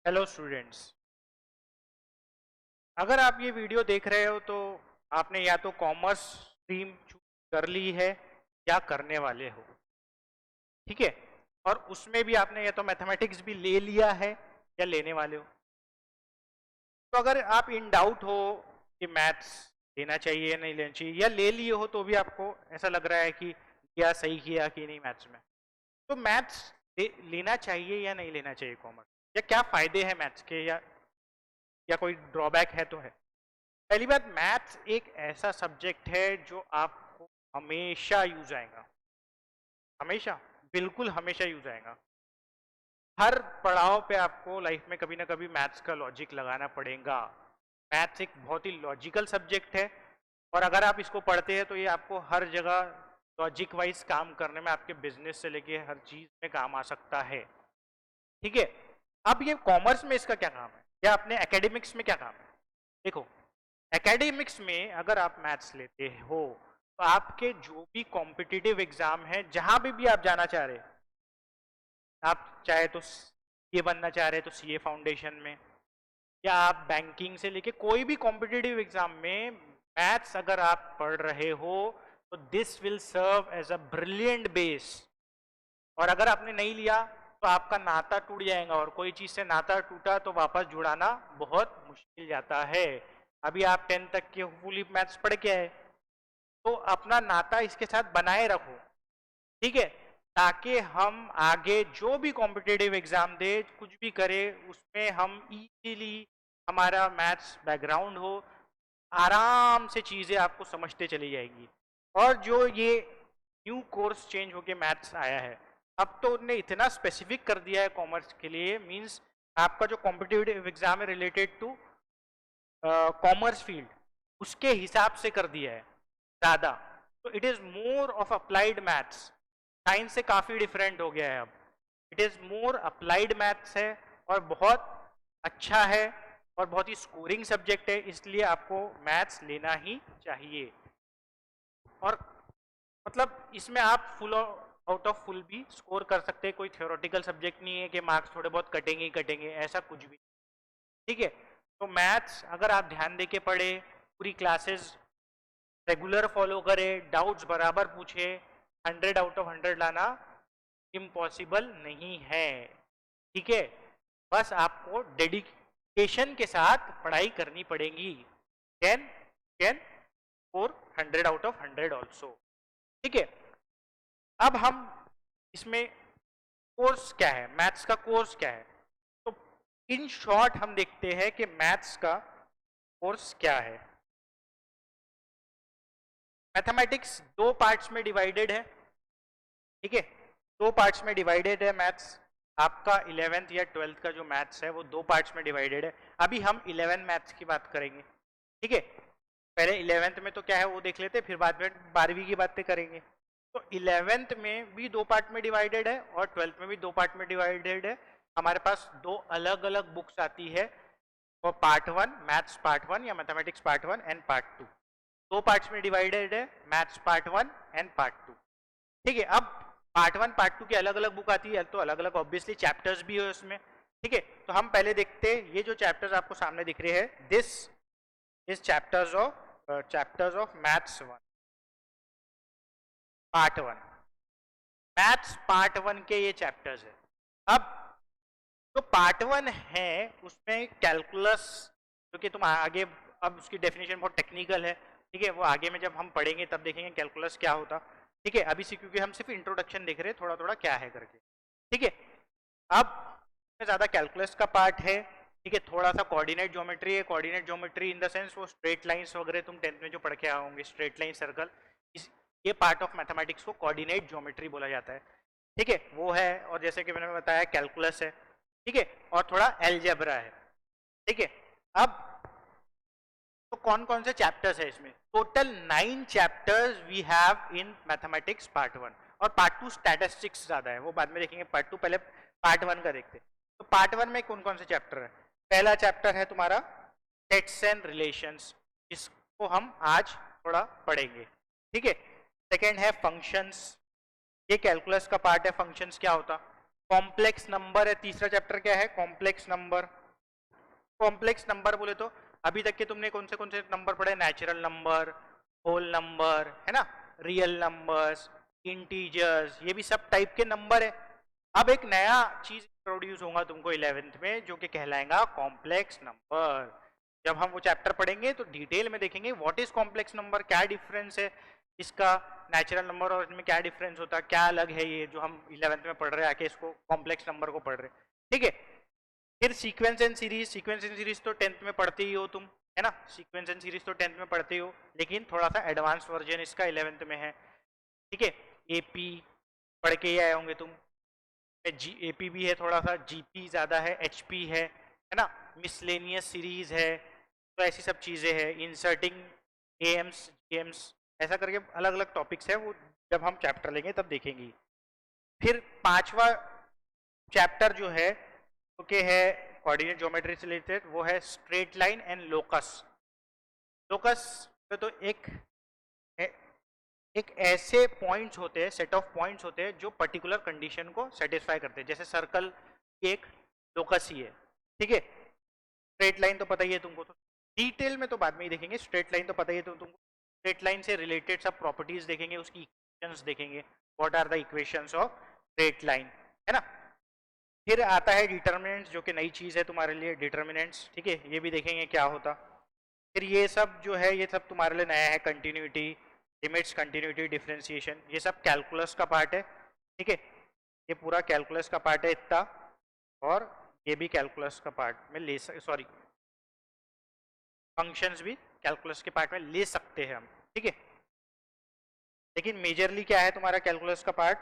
Hello students. अगर आप ये वीडियो देख रहे हो तो आपने या तो कॉमर्स स्ट्रीम चूज कर ली है या करने वाले हो। ठीक है। और उसमें भी आपने या तो मैथमेटिक्स भी ले लिया है या लेने वाले हो। तो अगर आप इन डाउट हो कि मैथ्स लेना चाहिए या नहीं लेना चाहिए, या ले लिए हो तो भी आपको ऐसा लग रहा है कि क्या सही किया कि नहीं मैथ्स में, तो मैथ्स लेना चाहिए या नहीं लेना चाहिए कॉमर्स, या क्या फायदे हैं मैथ्स के, या कोई ड्रॉबैक है तो है। पहली बात, मैथ्स एक ऐसा सब्जेक्ट है जो आपको हमेशा यूज आएगा। हमेशा, बिल्कुल हमेशा यूज आएगा। हर पड़ाव पे आपको लाइफ में कभी ना कभी मैथ्स का लॉजिक लगाना पड़ेगा। मैथ्स एक बहुत ही लॉजिकल सब्जेक्ट है, और अगर आप इसको पढ़ते हैं तो ये आपको हर जगह लॉजिक वाइज काम करने में, आपके बिजनेस से लेके हर चीज में काम आ सकता है। ठीक है। अब ये कॉमर्स में इसका क्या काम है, या अपने एकेडमिक्स में क्या काम है। देखो, एकेडमिक्स में अगर आप मैथ्स लेते हो तो आपके जो भी कॉम्पिटिटिव एग्जाम है, जहां भी आप जाना चाह रहे हैं, आप चाहे तो सीए बनना चाह रहे हैं तो सीए फाउंडेशन में, या आप बैंकिंग से लेके कोई भी कॉम्पिटिटिव एग्जाम में मैथ्स अगर आप पढ़ रहे हो तो this will serve as a brilliant base. और अगर आपने नहीं लिया तो आपका नाता टूट जाएगा, और कोई चीज से नाता टूटा तो वापस जुड़ाना बहुत मुश्किल जाता है। अभी आप 10 तक के फुली मैथ्स पढ़ के आए, तो अपना नाता इसके साथ बनाए रखो। ठीक है। ताकि हम आगे जो भी कॉम्पिटेटिव एग्जाम दे, कुछ भी करे, उसमें हम इजीली, हमारा मैथ्स बैकग्राउंड हो, आराम से चीजें आपको समझते चली जाएंगी। और जो ये न्यू कोर्स चेंज होके मैथ्स आया है, अब तो उन्होंने इतना स्पेसिफिक कर दिया है कॉमर्स के लिए, मींस आपका जो कॉम्पिटेटिव एग्जाम है रिलेटेड टू कॉमर्स फील्ड, उसके हिसाब से कर दिया है ज्यादा। तो it is more of applied maths. Science से काफी डिफरेंट हो गया है अब। It is more applied maths है, और बहुत अच्छा है, और बहुत ही स्कोरिंग सब्जेक्ट है, इसलिए आपको मैथ्स लेना ही चाहिए। और मतलब इसमें आप फुल आउट ऑफ फुल भी स्कोर कर सकते हैं। कोई थियोरेटिकल सब्जेक्ट नहीं है कि मार्क्स थोड़े बहुत कटेंगे ही कटेंगे, ऐसा कुछ भी। ठीक है। तो मैथ्स अगर आप ध्यान दे के पढ़े, पूरी क्लासेस रेगुलर फॉलो करे, डाउट्स बराबर पूछे, 100 आउट ऑफ 100 लाना इम्पॉसिबल नहीं है। ठीक है। बस आपको डेडिकेशन के साथ पढ़ाई करनी पड़ेगी। Can can for 100 out of 100 also. ठीक है। अब हम इसमें कोर्स क्या है, मैथ्स का कोर्स क्या है, तो इन शॉर्ट हम देखते हैं कि मैथ्स का कोर्स क्या है। मैथमेटिक्स दो पार्ट्स में डिवाइडेड है। ठीक है। दो पार्ट्स में डिवाइडेड है मैथ्स। आपका 11th या 12th का जो मैथ्स है वो दो पार्ट्स में डिवाइडेड है। अभी हम 11 मैथ्स की बात करेंगे। ठीक है। पहले 11th में तो क्या है वो देख लेते, फिर बाद में 12वीं की बातें करेंगे। तो 11th में भी दो पार्ट में डिवाइडेड है, और 12th में भी दो पार्ट में डिवाइडेड है। हमारे पास दो अलग अलग बुक्स आती है, और पार्ट 1 मैथ्स पार्ट 1 या मैथमेटिक्स पार्ट 1 एंड पार्ट 2। दो पार्ट्स में डिवाइडेड है, मैथ्स पार्ट 1 एंड पार्ट 2। ठीक है। अब पार्ट 1 पार्ट 2 की अलग अलग बुक आती है, तो अलग अलग ऑब्वियसली चैप्टर्स भी है उसमें। ठीक है। तो हम पहले देखते हैं, ये जो चैप्टर्स आपको सामने दिख रहे हैं, this is chapters of maths 1 part 1। Maths part 1 के ये चैप्टर्स है। अब जो पार्ट 1 है उसमें कैलकुलस, क्योंकि तुम आगे, अब उसकी डेफिनेशन बहुत टेक्निकल है। ठीक है। वो आगे में जब हम पढ़ेंगे तब देखेंगे कैलकुलस क्या होता। ठीक है। अभी से क्योंकि हम सिर्फ इंट्रोडक्शन देख रहे हैं, थोड़ा थोड़ा क्या है करके। ठीक है। अब ज्यादा कैलकुलस का पार्ट है। ठीक है। थोड़ा सा कोऑर्डिनेट ज्योमेट्री है। Coordinate geometry in the sense वो स्ट्रेट लाइंस वगैरह तुम 10th में जो पढ़ के आए होंगे, स्ट्रेट लाइन, सर्कल, इस ये पार्ट ऑफ मैथमेटिक्स को कोऑर्डिनेट ज्योमेट्री बोला जाता है। ठीक है। वो है, और जैसे कि मैंने बताया कैलकुलस है। ठीक है। और थोड़ा एलजेब्रा है। ठीक है। अब तो कौन कौन से चैप्टर्स है इसमें, total 9 chapters we have in mathematics part 1। और पार्ट 2 स्टैटिस्टिक्स ज्यादा है, वो बाद में देखेंगे पार्ट 2, पहले पार्ट 1 का देखते। तो पार्ट 1 में कौन कौन से चैप्टर है। पहला चैप्टर है तुम्हारा सेट्स एंड रिलेशंस, इसको हम आज थोड़ा पढ़ेंगे। ठीक है। सेकेंड है फंक्शंस, ये कैलकुलस का पार्ट है, फंक्शंस क्या होता। कॉम्प्लेक्स नंबर है तीसरा चैप्टर। क्या है? Complex number. कॉम्प्लेक्स नंबर बोले तो अभी तक के तुमने कौन से नंबर पढ़े? नेचुरल नंबर, होल नंबर, है ना, रियल नंबर्स, इंटीजर्स, ये भी सब टाइप के नंबर है। अब एक नया चीज इंट्रोड्यूस होगा तुमको 11th में जो कि कहलाएगा कॉम्प्लेक्स नंबर। जब हम वो चैप्टर पढ़ेंगे तो डिटेल में देखेंगे व्हाट इज कॉम्प्लेक्स नंबर, क्या डिफरेंस है इसका नेचुरल नंबर और इसमें क्या डिफरेंस होता है, क्या अलग है ये जो हम 11th में पढ़ रहे हैं आके इसको कॉम्प्लेक्स नंबर को पढ़ रहे हैं। ठीक है, फिर sequence and series. Sequence and series तो 10th में पढ़ते ही हो तुम, है ना, सीक्वेंस एंड सीरीज तो 10th में पढ़ते ही हो, लेकिन थोड़ा सा एडवांस वर्जन इसका 11th में है। ठीक है, एपी पढ़ के ही आए होंगे तुम, एपी भी है, थोड़ा सा जीपी ज्यादा है, एचपी है ना, मिसलेनियस सीरीज है, तो ऐसी सब चीजें हैं, इंसर्टिंग एम्स जेम्स, ऐसा करके अलग अलग टॉपिक्स है, वो जब हम चैप्टर लेंगे तब देखेंगे। फिर पांचवा चैप्टर जो है तो क्या है कोऑर्डिनेट ज्योमेट्री से रिलेटेड, वो है straight line and locus. Locus में तो एक ऐसे पॉइंट्स होते हैं, सेट ऑफ पॉइंट्स होते हैं जो पर्टिकुलर कंडीशन को सेटिस्फाई करते हैं, जैसे सर्कल एक लोकस ही है। ठीक है, स्ट्रेट लाइन तो पता ही है तुमको, तो डिटेल में तो बाद में ही देखेंगे। स्ट्रेट लाइन तो पता ही है तुमको, स्ट्रेट लाइन से रिलेटेड सब प्रॉपर्टीज देखेंगे, उसकी इक्वेशंस देखेंगे, what are the equations of straight line, है ना। फिर आता है डिटर्मिनेंट्स जो कि नई चीज है तुम्हारे लिए, डिटर्मिनेंट्स। ठीक है, ये भी देखेंगे क्या होता। फिर ये सब जो है ये सब तुम्हारे लिए नया है, कंटिन्यूटी, लिमिट्स, कंटिन्यूटी, डिफरेंशिएशन, ये सब कैलकुलस का पार्ट है। ठीक है, ये पूरा कैलकुलस का पार्ट है इतना, और ये भी कैलकुलस का पार्ट में ले सॉरी फंक्शंस भी कैलकुलस के पार्ट में ले सकते हैं हम। ठीक है, लेकिन मेजरली क्या है तुम्हारा कैलकुलस का पार्ट?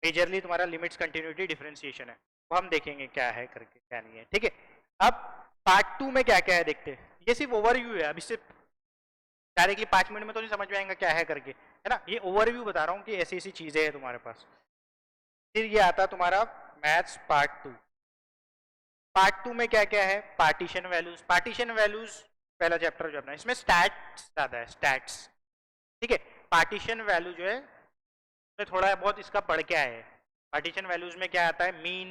मेजरली तुम्हारा लिमिट्स, कंटिन्यूटी, डिफरेंशिएशन है, वो हम देखेंगे क्या है करके क्या नहीं है। ठीक है, अब पार्ट 2 में क्या क्या है देखते हैं। ये सिर्फ ओवरव्यू है, अब इससे डायरेक्टली 5 मिनट में तो नहीं समझ में आएगा क्या है करके, है ना, ये ओवरव्यू बता रहा हूँ कि ऐसी ऐसी चीजें हैं तुम्हारे पास। फिर ये आता तुम्हारा मैथ्स पार्ट 2। पार्ट 2 में क्या क्या है? Partition values. पार्टीशन वैल्यूज पहला चैप्टर जो अपना, इसमें स्टैट्स ज्यादा है, स्टैट्स। ठीक है, पार्टीशन वैल्यू जो है में थोड़ा बहुत इसका पढ़ के आए। पार्टीशन वैल्यूज में क्या आता है? मीन,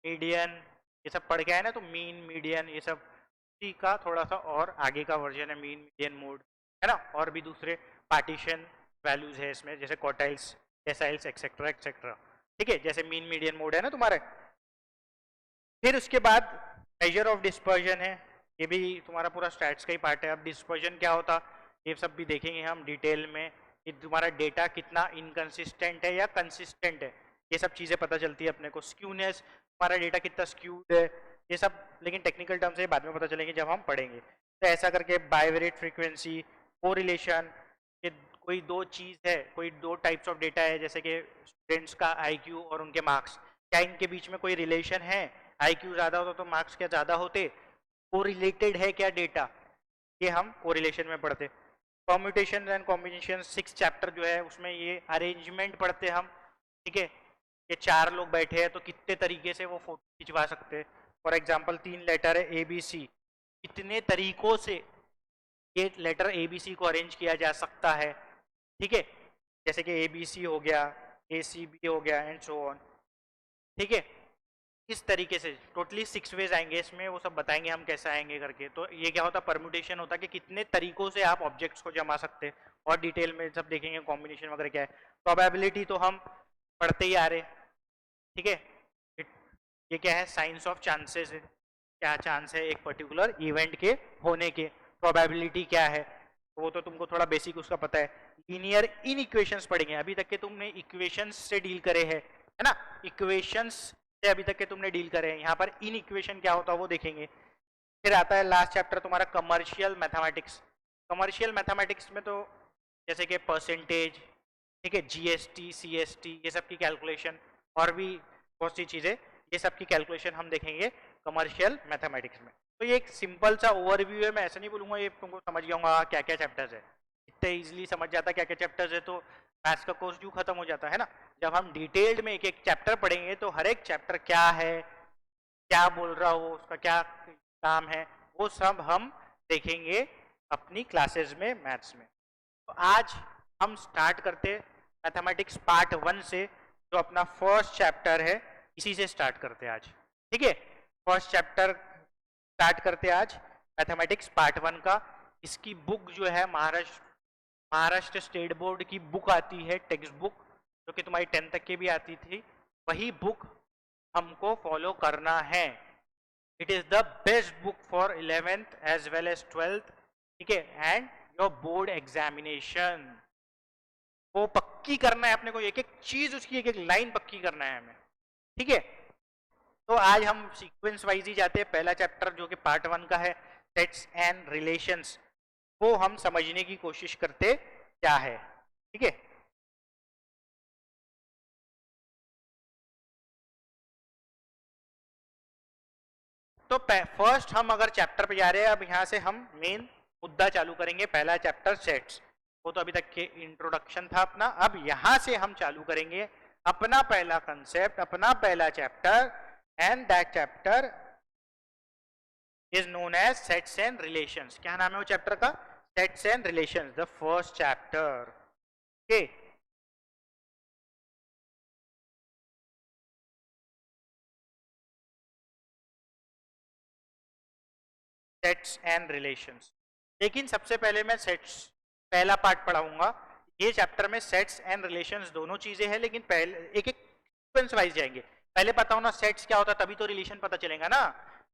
मीडियन, ये सब पढ़ के आए ना, तो मीन मीडियन ये सब इसी का थोड़ा सा और आगे का वर्जन है, मीन मीडियन मोड, है ना। और भी दूसरे पार्टीशन वैल्यूज है इसमें, जैसे क्वार्टाइल्स, डेसाइल्स, एक्सेट्रा एक्सेट्रा। ठीक है, जैसे मीन मीडियन मोड है ना तुम्हारे। फिर उसके बाद मेजर ऑफ डिस्पर्जन है, ये भी तुम्हारा पूरा स्टैट्स का ही पार्ट है। अब डिस्पर्जन क्या होता ये सब भी देखेंगे हम डिटेल में, कि तुम्हारा डेटा कितना इनकंसिस्टेंट है या कंसिस्टेंट है, ये सब चीज़ें पता चलती है अपने को। स्क्यूनेस, तुम्हारा डेटा कितना स्क्यूड है, ये सब लेकिन टेक्निकल टर्म से बाद में पता चलेंगे जब हम पढ़ेंगे। तो ऐसा करके बाइवेरिएट फ्रीक्वेंसी, कोरिलेशन, ये कोई दो चीज़ है, कोई दो टाइप्स ऑफ डेटा है, जैसे कि स्टूडेंट्स का आईक्यू और उनके मार्क्स, क्या इनके बीच में कोई रिलेशन है? आईक्यू ज़्यादा होता तो मार्क्स क्या ज़्यादा होते? कोरिलेटेड है क्या डेटा, ये हम कोरिलेशन में पढ़ते। परम्यूटेशन एंड कॉम्बिनेशन 6 चैप्टर जो है उसमें ये अरेंजमेंट पढ़ते हम। ठीक है, ये 4 लोग बैठे हैं तो कितने तरीके से वो फोटो खिंचवा सकते हैं। फॉर एग्जांपल 3 लेटर है ABC, कितने तरीकों से ये लेटर ABC को अरेंज किया जा सकता है। ठीक है, जैसे कि ABC हो गया, ACB हो गया एंड सो ऑन। ठीक है, इस तरीके से टोटली 6 वेज आएंगे इसमें, वो सब बताएंगे हम कैसे आएंगे करके। तो ये क्या होता है? परम्यूटेशन होता है कि कितने तरीकों से आप ऑब्जेक्ट्स को जमा सकते हैं, और डिटेल में सब देखेंगे कॉम्बिनेशन वगैरह क्या है। प्रोबेबिलिटी तो हम पढ़ते ही आ रहे। ठीक है, ये क्या है? साइंस ऑफ चांसेस है, क्या चांस है एक पर्टिकुलर इवेंट के होने के। प्रोबेबिलिटी क्या है वो तो तुमको थोड़ा बेसिक उसका पता है। लीनियर इन इक्वेशंस पढ़ेंगे, अभी तक के तुमने इक्वेशंस से डील करे है ना, इक्वेशंस से अभी तक के तुमने डील करे हैं, यहाँ पर इन इक्वेशन क्या होता है वो देखेंगे। फिर आता है लास्ट चैप्टर तुम्हारा कमर्शियल मैथमेटिक्स। कमर्शियल मैथमेटिक्स में तो जैसे कि परसेंटेज, ठीक है, GST CST ये सब की कैलकुलेशन, और भी बहुत सी चीज़ें, ये सब की कैलकुलेशन हम देखेंगे कमर्शियल मैथमेटिक्स में। तो ये एक सिंपल सा ओवरव्यू है, मैं ऐसा नहीं बोलूँगा ये तुमको समझ गया होगा क्या क्या चैप्टर्स है, इतने ईजिली समझ जाता क्या क्या चैप्टर्स है तो मैथ्स का कोर्स क्यों खत्म हो जाता है ना। जब हम डिटेल्ड में एक एक चैप्टर पढ़ेंगे तो हर एक चैप्टर क्या है, क्या बोल रहा हो, उसका क्या काम है, वो सब हम देखेंगे अपनी क्लासेस में मैथ्स में। तो आज हम स्टार्ट करते मैथमेटिक्स पार्ट 1 से, जो अपना फर्स्ट चैप्टर है इसी से स्टार्ट करते हैं आज। ठीक है, फर्स्ट चैप्टर स्टार्ट करते हैं आज मैथमेटिक्स पार्ट 1 का। इसकी बुक जो है महाराष्ट्र स्टेट बोर्ड की बुक आती है, टेक्स्ट बुक, जो कि तुम्हारी 10th तक की भी आती थी, वही बुक हमको फॉलो करना है। It is the best book for 11th as well as 12th। ठीक है, एंड योर बोर्ड एग्जामिनेशन वो पक्की करना है अपने को, एक एक चीज उसकी एक एक लाइन पक्की करना है हमें। ठीक है, तो आज हम सीक्वेंस वाइज ही जाते हैं। पहला चैप्टर जो कि पार्ट 1 का है, सेट्स एंड रिलेशंस, वो हम समझने की कोशिश करते क्या है। ठीक है, तो फर्स्ट हम अगर चैप्टर पे जा रहे हैं, अब यहां से हम मेन मुद्दा चालू करेंगे। पहला चैप्टर सेट्स, वो तो अभी तक के इंट्रोडक्शन था अपना। अब यहां से हम चालू करेंगे अपना पहला कंसेप्ट, अपना पहला chapter, and that chapter is known as sets and relations. क्या नाम है वो चैप्टर का? Sets and relations, the first chapter. Okay, sets and relations. लेकिन सबसे पहले मैं सेट्स पहला पार्ट पढ़ाऊंगा। ये चैप्टर में सेट्स एंड रिलेशंस दोनों चीजें हैं, लेकिन पहले एक एक सीक्वेंस वाइज जाएंगे। पहले पता होना सेट्स क्या होता, तभी तो रिलेशन पता चलेगा ना।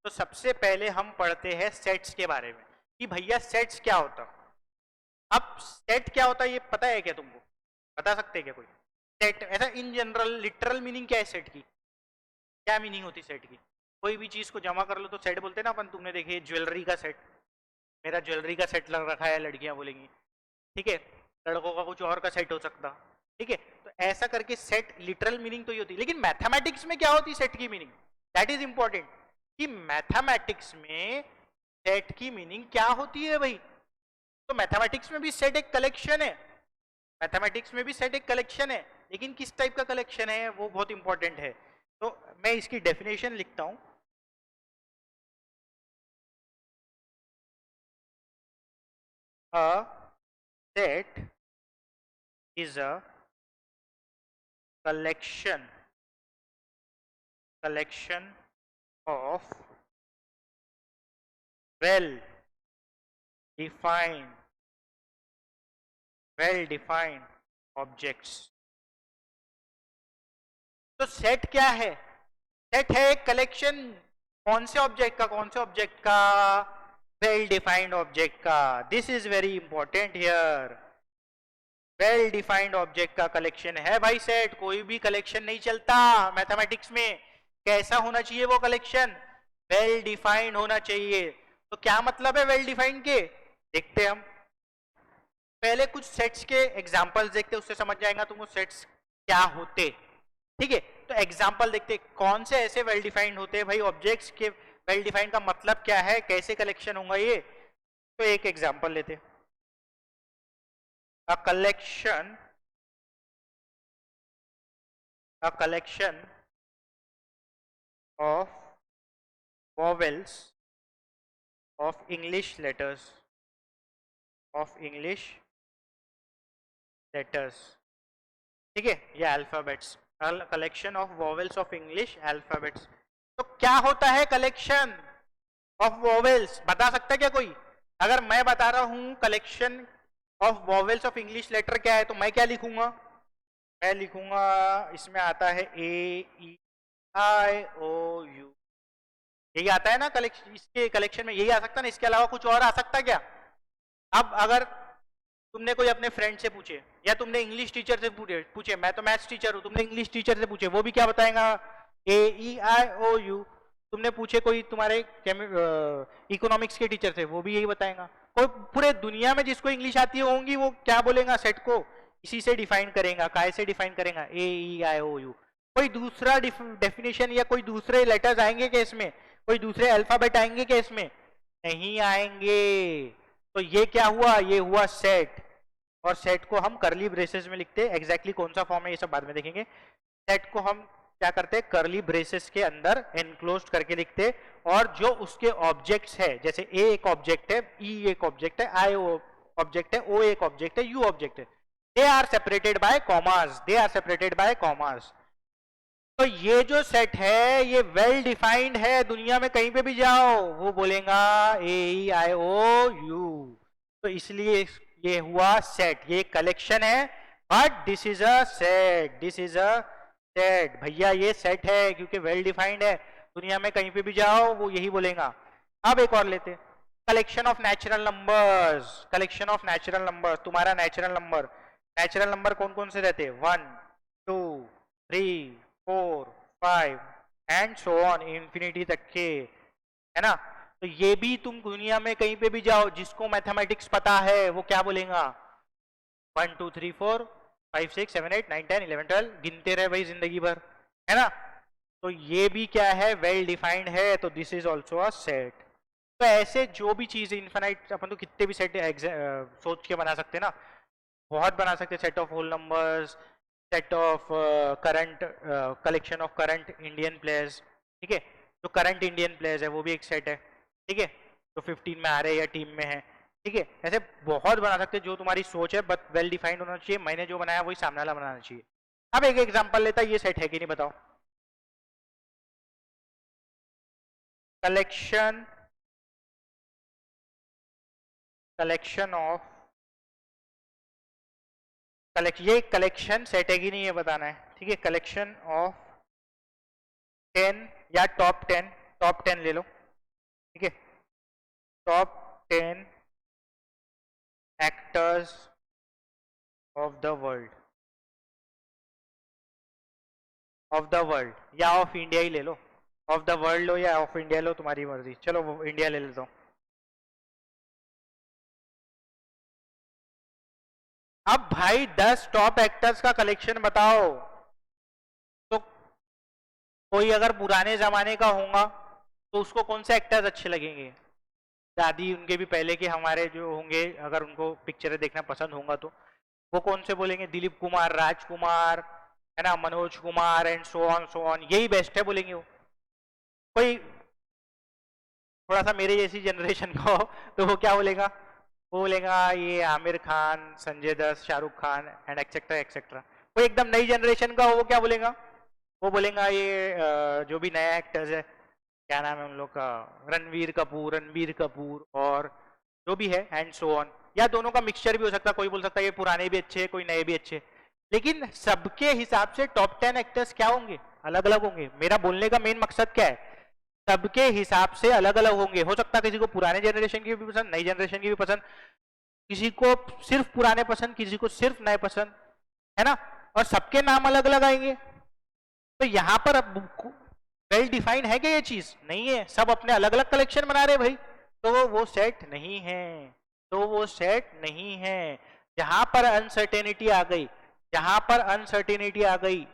तो सबसे पहले हम पढ़ते हैं सेट्स के बारे में कि भैया सेट्स क्या होता। अब सेट क्या होता है ये पता है क्या तुमको? बता सकते हैं क्या कोई? सेट ऐसा इन जनरल लिटरल मीनिंग क्या है सेट की? क्या मीनिंग होती सेट की? कोई भी चीज को जमा कर लो तो सेट बोलते हैं ना अपन। तुमने देखिए ज्वेलरी का सेट, मेरा ज्वेलरी का सेट लग रखा है, लड़कियां बोलेंगी। ठीक है, लड़कों का कुछ और का सेट हो सकता। ठीक है, तो ऐसा करके सेट लिटरल मीनिंग तो ये होती है। लेकिन मैथमेटिक्स में क्या होती है सेट की मीनिंग? दैट इज इंपॉर्टेंट कि मैथमेटिक्स में सेट की मीनिंग क्या होती है भाई। तो मैथमेटिक्स में भी सेट एक कलेक्शन है, मैथमेटिक्स में भी सेट एक कलेक्शन है, लेकिन किस टाइप का कलेक्शन है वो बहुत इंपॉर्टेंट है। तो मैं इसकी डेफिनेशन लिखता हूं। A set is a collection of well defined objects। तो सेट क्या है? सेट है एक कलेक्शन, कौन से ऑब्जेक्ट का? कौन से ऑब्जेक्ट का? वेल डिफाइंड ऑब्जेक्ट का। This is very important here. Well defined object का कलेक्शन है भाई सेट। कोई भी कलेक्शन नहीं चलता मैथमेटिक्स में। कैसा होना चाहिए वो कलेक्शन? वेल डिफाइंड होना चाहिए। तो क्या मतलब है वेल डिफाइंड के? देखते हम पहले कुछ सेट्स के एग्जांपल्स देखते, उससे समझ जाएगा तुमको सेट्स क्या होते। ठीक है, तो एग्जांपल देखते कौन से ऐसे वेल डिफाइंड होते हैं भाई ऑब्जेक्ट्स के। वेल डिफाइंड का मतलब क्या है, कैसे कलेक्शन होगा ये? तो एक एग्जांपल लेते, a collection of vowels of English letters ठीक है, ये alphabets, collection of vowels of English alphabets. तो क्या होता है कलेक्शन ऑफ वॉवेल्स? बता सकता है क्या कोई? अगर मैं बता रहा हूं collection of vowels of English letter क्या है, तो मैं क्या लिखूंगा? मैं लिखूंगा इसमें आता है AEIOU, यही आता है ना कलेक्शन। इसके कलेक्शन में यही आ सकता है ना, इसके अलावा कुछ और आ सकता है क्या? अब अगर तुमने कोई अपने फ्रेंड से पूछे, या तुमने इंग्लिश टीचर से पूछे, मैं तो मैथ्स टीचर हूं, तुमने इंग्लिश टीचर से पूछे, वो भी क्या बताएगा? AEIOU। तुमने पूछे कोई तुम्हारे इकोनॉमिक्स के टीचर से, वो भी यही बताएगा। कोई पूरे दुनिया में जिसको इंग्लिश आती होंगी वो क्या बोलेगा? सेट को इसी से डिफाइन करेगा। काय से डिफाइन करेगा? AEIOU। कोई दूसरा डेफिनेशन या कोई दूसरे लेटर्स आएंगे क्या इसमें? कोई दूसरे अल्फाबेट आएंगे क्या इसमें? नहीं आएंगे। तो ये क्या हुआ? ये हुआ सेट। और सेट को हम करली ब्रेसेस में लिखते हैं। एग्जैक्टली कौन सा फॉर्म है ये सब बाद में देखेंगे। सेट को हम क्या करते हैं? करली ब्रेसेस के अंदर एनक्लोज्ड करके लिखते हैं। और जो उसके ऑब्जेक्ट्स है, जैसे ए एक ऑब्जेक्ट है, ई एक ऑब्जेक्ट है, आई ऑब्जेक्ट है, ओ एक ऑब्जेक्ट है, यू ऑब्जेक्ट है, they are separated by commas. तो ये जो सेट है ये वेल डिफाइंड है, दुनिया में कहीं पे भी जाओ वो बोलेगा AEIOU। तो इसलिए ये हुआ सेट, ये कलेक्शन है but this is a set, this is a set भैया, ये सेट है क्योंकि वेल डिफाइंड है, दुनिया में कहीं पे भी जाओ वो यही बोलेगा। अब एक और लेते, collection of natural numbers, collection of natural numbers, तुम्हारा नेचुरल नंबर कौन कौन से रहते हैं, 1 2 3 4 5 एंड सो ऑन इंफिनिटी तक के, है ना। तो ये भी तुम दुनिया में कहीं पे भी जाओ, जिसको मैथमेटिक्स पता है वो क्या बोलेगा, 1 2 3 4 5 6 7 8 9 10 11 12 गिनते रहे भाई जिंदगी भर, है ना। तो ये भी क्या है, वेल डिफाइंड है, तो this is also a set. तो ऐसे जो भी चीज इनफाइनाइट, अपन तो कितने भी सेट सोच के बना सकते हैं ना, बहुत बना सकते हैं, set of whole numbers, set of current, collection of current Indian players, ठीक है, जो करंट इंडियन प्लेयर्स है वो भी एक सेट है, ठीक है, जो 15 में आ रहे हैं या टीम में है, ठीक है। ऐसे बहुत बना सकते हैं, जो तुम्हारी सोच है बट वेल डिफाइंड होना चाहिए, मैंने जो बनाया वही सामने वाला बनाना चाहिए। अब एक एग्जांपल लेता है, ये सेट है कि नहीं बताओ, कलेक्शन कलेक्शन ऑफ ये कलेक्शन सेट है कि नहीं ये बताना है, ठीक है, कलेक्शन ऑफ 10 या टॉप 10 ले लो, ठीक है, top 10 actors of the world, of the world या ऑफ इंडिया ही ले लो, ऑफ द वर्ल्ड लो या ऑफ इंडिया लो, तुम्हारी मर्जी, चलो वो इंडिया ले लेता हूँ। अब भाई 10 टॉप एक्टर्स का कलेक्शन बताओ, तो कोई अगर पुराने जमाने का होगा तो उसको कौन से एक्टर्स अच्छे लगेंगे, दादी उनके भी पहले के हमारे जो होंगे, अगर उनको पिक्चरें देखना पसंद होगा तो वो कौन से बोलेंगे, दिलीप कुमार, राजकुमार, है ना, Manoj Kumar and so on, यही बेस्ट है बोलेंगे वो। कोई थोड़ा सा मेरे जैसी जनरेशन का हो तो वो क्या बोलेगा, वो बोलेगा ये Aamir Khan, Sanjay Dutt, Shahrukh Khan and etcetera etcetera. कोई एकदम नई जनरेशन का हो वो क्या बोलेगा, वो बोलेगा ये जो भी नया एक्टर्स है, क्या नाम है उन लोग का, रणबीर कपूर और जो भी है एंड सो ऑन, या दोनों का मिक्सचर भी हो सकता है, कोई बोल सकता है ये पुराने भी अच्छे कोई नए भी अच्छे, लेकिन सबके हिसाब से टॉप 10 एक्टर्स क्या होंगे, अलग अलग होंगे। मेरा बोलने का मेन मकसद क्या है, सबके हिसाब से अलग अलग होंगे, हो सकता है किसी को पुराने जनरेशन की भी पसंद, नई जनरेशन की भी पसंद, किसी को सिर्फ पुराने पसंद, किसी को सिर्फ नए पसंद, है ना, और सबके नाम अलग अलग आएंगे। तो यहाँ पर वेल डिफाइंड है क्या ये चीज, नहीं है, सब अपने अलग अलग कलेक्शन बना रहे भाई, तो वो सेट नहीं है, तो वो सेट नहीं है। जहां पर अनसर्टेनिटी आ गई, जहां पर अनसर्टेनिटी आ गई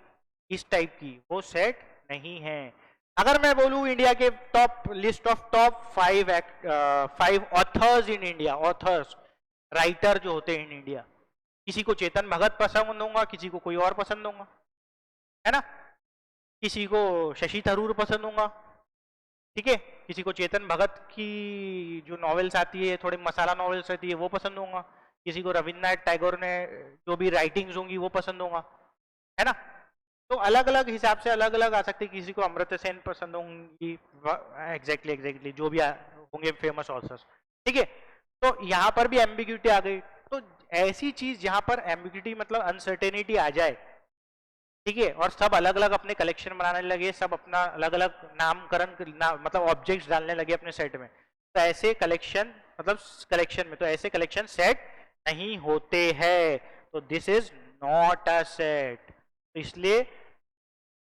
इस टाइप की, वो सेट नहीं है। अगर मैं बोलूं इंडिया के top list of top 5 authors in India, authors writer जो होते हैं इन इंडिया, किसी को चेतन भगत पसंद होगा, किसी को कोई और पसंद होगा, है ना, किसी को शशि थरूर पसंद होगा, ठीक है, किसी को चेतन भगत की जो नॉवेल्स आती है थोड़ी मसाला नॉवेल्स रहती है वो पसंद होगा, किसी को रविन्द्रनाथ टैगोर ने जो भी राइटिंग्स होंगी वो पसंद होगा, है ना। तो अलग अलग हिसाब से अलग अलग आ सकते हैं, किसी को अमृता सेन पसंद होंगी, एग्जैक्टली जो भी होंगे फेमस ऑथर्स, ठीक है। तो यहाँ पर भी एम्बिग्यूटी आ गई, तो ऐसी चीज जहां पर एम्बिग्यूटी मतलब अनसर्टेनिटी आ जाए, ठीक है, और सब अलग अलग अपने कलेक्शन बनाने लगे, सब अपना अलग अलग नामकरण मतलब ऑब्जेक्ट्स डालने लगे अपने सेट में, तो ऐसे कलेक्शन मतलब कलेक्शन में, तो ऐसे कलेक्शन सेट नहीं होते हैं, तो this is not a set. इसलिए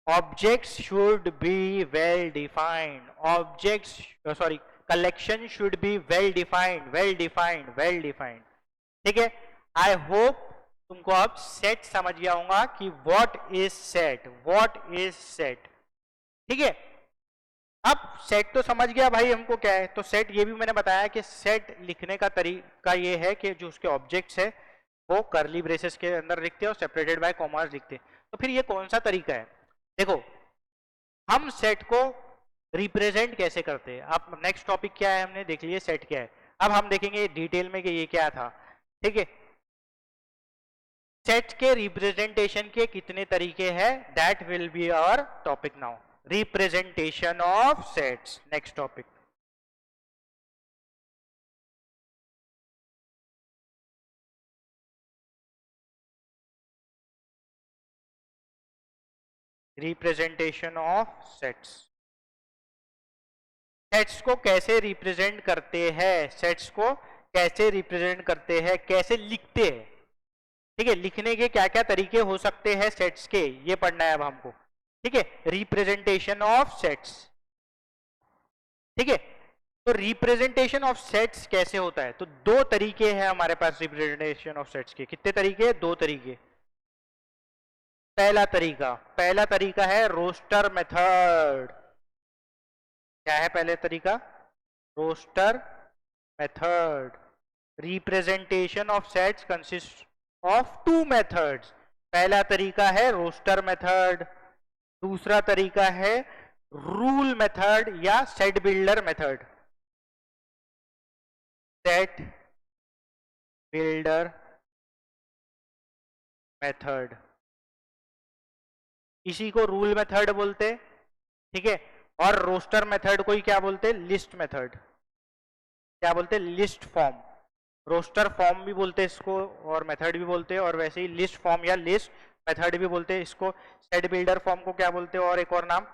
objects should be well defined, objects sorry collection should be well defined, well defined, ठीक है। आई होप तुमको अब सेट समझ गया होगा कि व्हाट इज सेट, ठीक है। अब सेट तो समझ गया भाई हमको क्या है, तो सेट ये भी मैंने बताया कि सेट लिखने का तरीका ये है कि जो उसके ऑब्जेक्ट्स है वो करली ब्रेसेस के अंदर लिखते हैं और सेपरेटेड बाय कॉमास लिखते हैं। तो फिर ये कौन सा तरीका है, देखो हम सेट को रिप्रेजेंट कैसे करते हैं। अब नेक्स्ट टॉपिक क्या है, हमने देख लिया सेट क्या है, अब हम देखेंगे डिटेल में कि ये क्या था, ठीक है। सेट के रिप्रेजेंटेशन के कितने तरीके हैं, that will be our topic now. Representation of sets, next topic. Representation of sets. Sets को कैसे रिप्रेजेंट करते हैं, सेट्स को कैसे रिप्रेजेंट करते हैं, कैसे लिखते हैं. ठीक है, लिखने के क्या क्या तरीके हो सकते हैं सेट्स के, ये पढ़ना है अब हमको. ठीक है, रिप्रेजेंटेशन ऑफ सेट्स. ठीक है, तो रिप्रेजेंटेशन ऑफ सेट्स कैसे होता है, तो दो तरीके हैं हमारे पास रिप्रेजेंटेशन ऑफ सेट्स के. कितने तरीके, दो तरीके. पहला तरीका है रोस्टर मेथड. क्या है पहले तरीका, roster method. Representation of sets consist of two methods. पहला तरीका है रोस्टर मेथड, दूसरा तरीका है रूल मेथड या set builder method. Set builder method, इसी को रूल मेथड बोलते. ठीक है, और रोस्टर मेथड को ही क्या बोलते, लिस्ट मेथड. क्या बोलते, लिस्ट फॉर्म. रोस्टर फॉर्म भी बोलते इसको और मेथड भी बोलते, और वैसे ही लिस्ट फॉर्म या लिस्ट मेथड भी बोलते इसको. सेट बिल्डर फॉर्म को क्या बोलते, और एक और नाम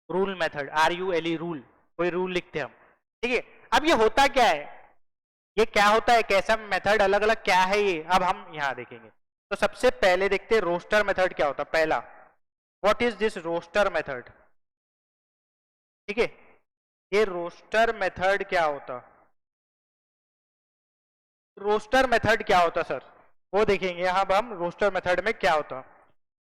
रूल मेथड, RULE, रूल. कोई रूल लिखते हम. ठीक है, अब ये होता क्या है, ये क्या होता है, कैसा मेथड, अलग अलग क्या है ये, अब हम यहां देखेंगे. तो सबसे पहले देखते हैं रोस्टर मेथड क्या होता है. पहला, what is this roster method. ठीक है, ये रोस्टर मेथड क्या होता, रोस्टर मेथड क्या होता सर, वो देखेंगे. अब हम रोस्टर मेथड में क्या होता.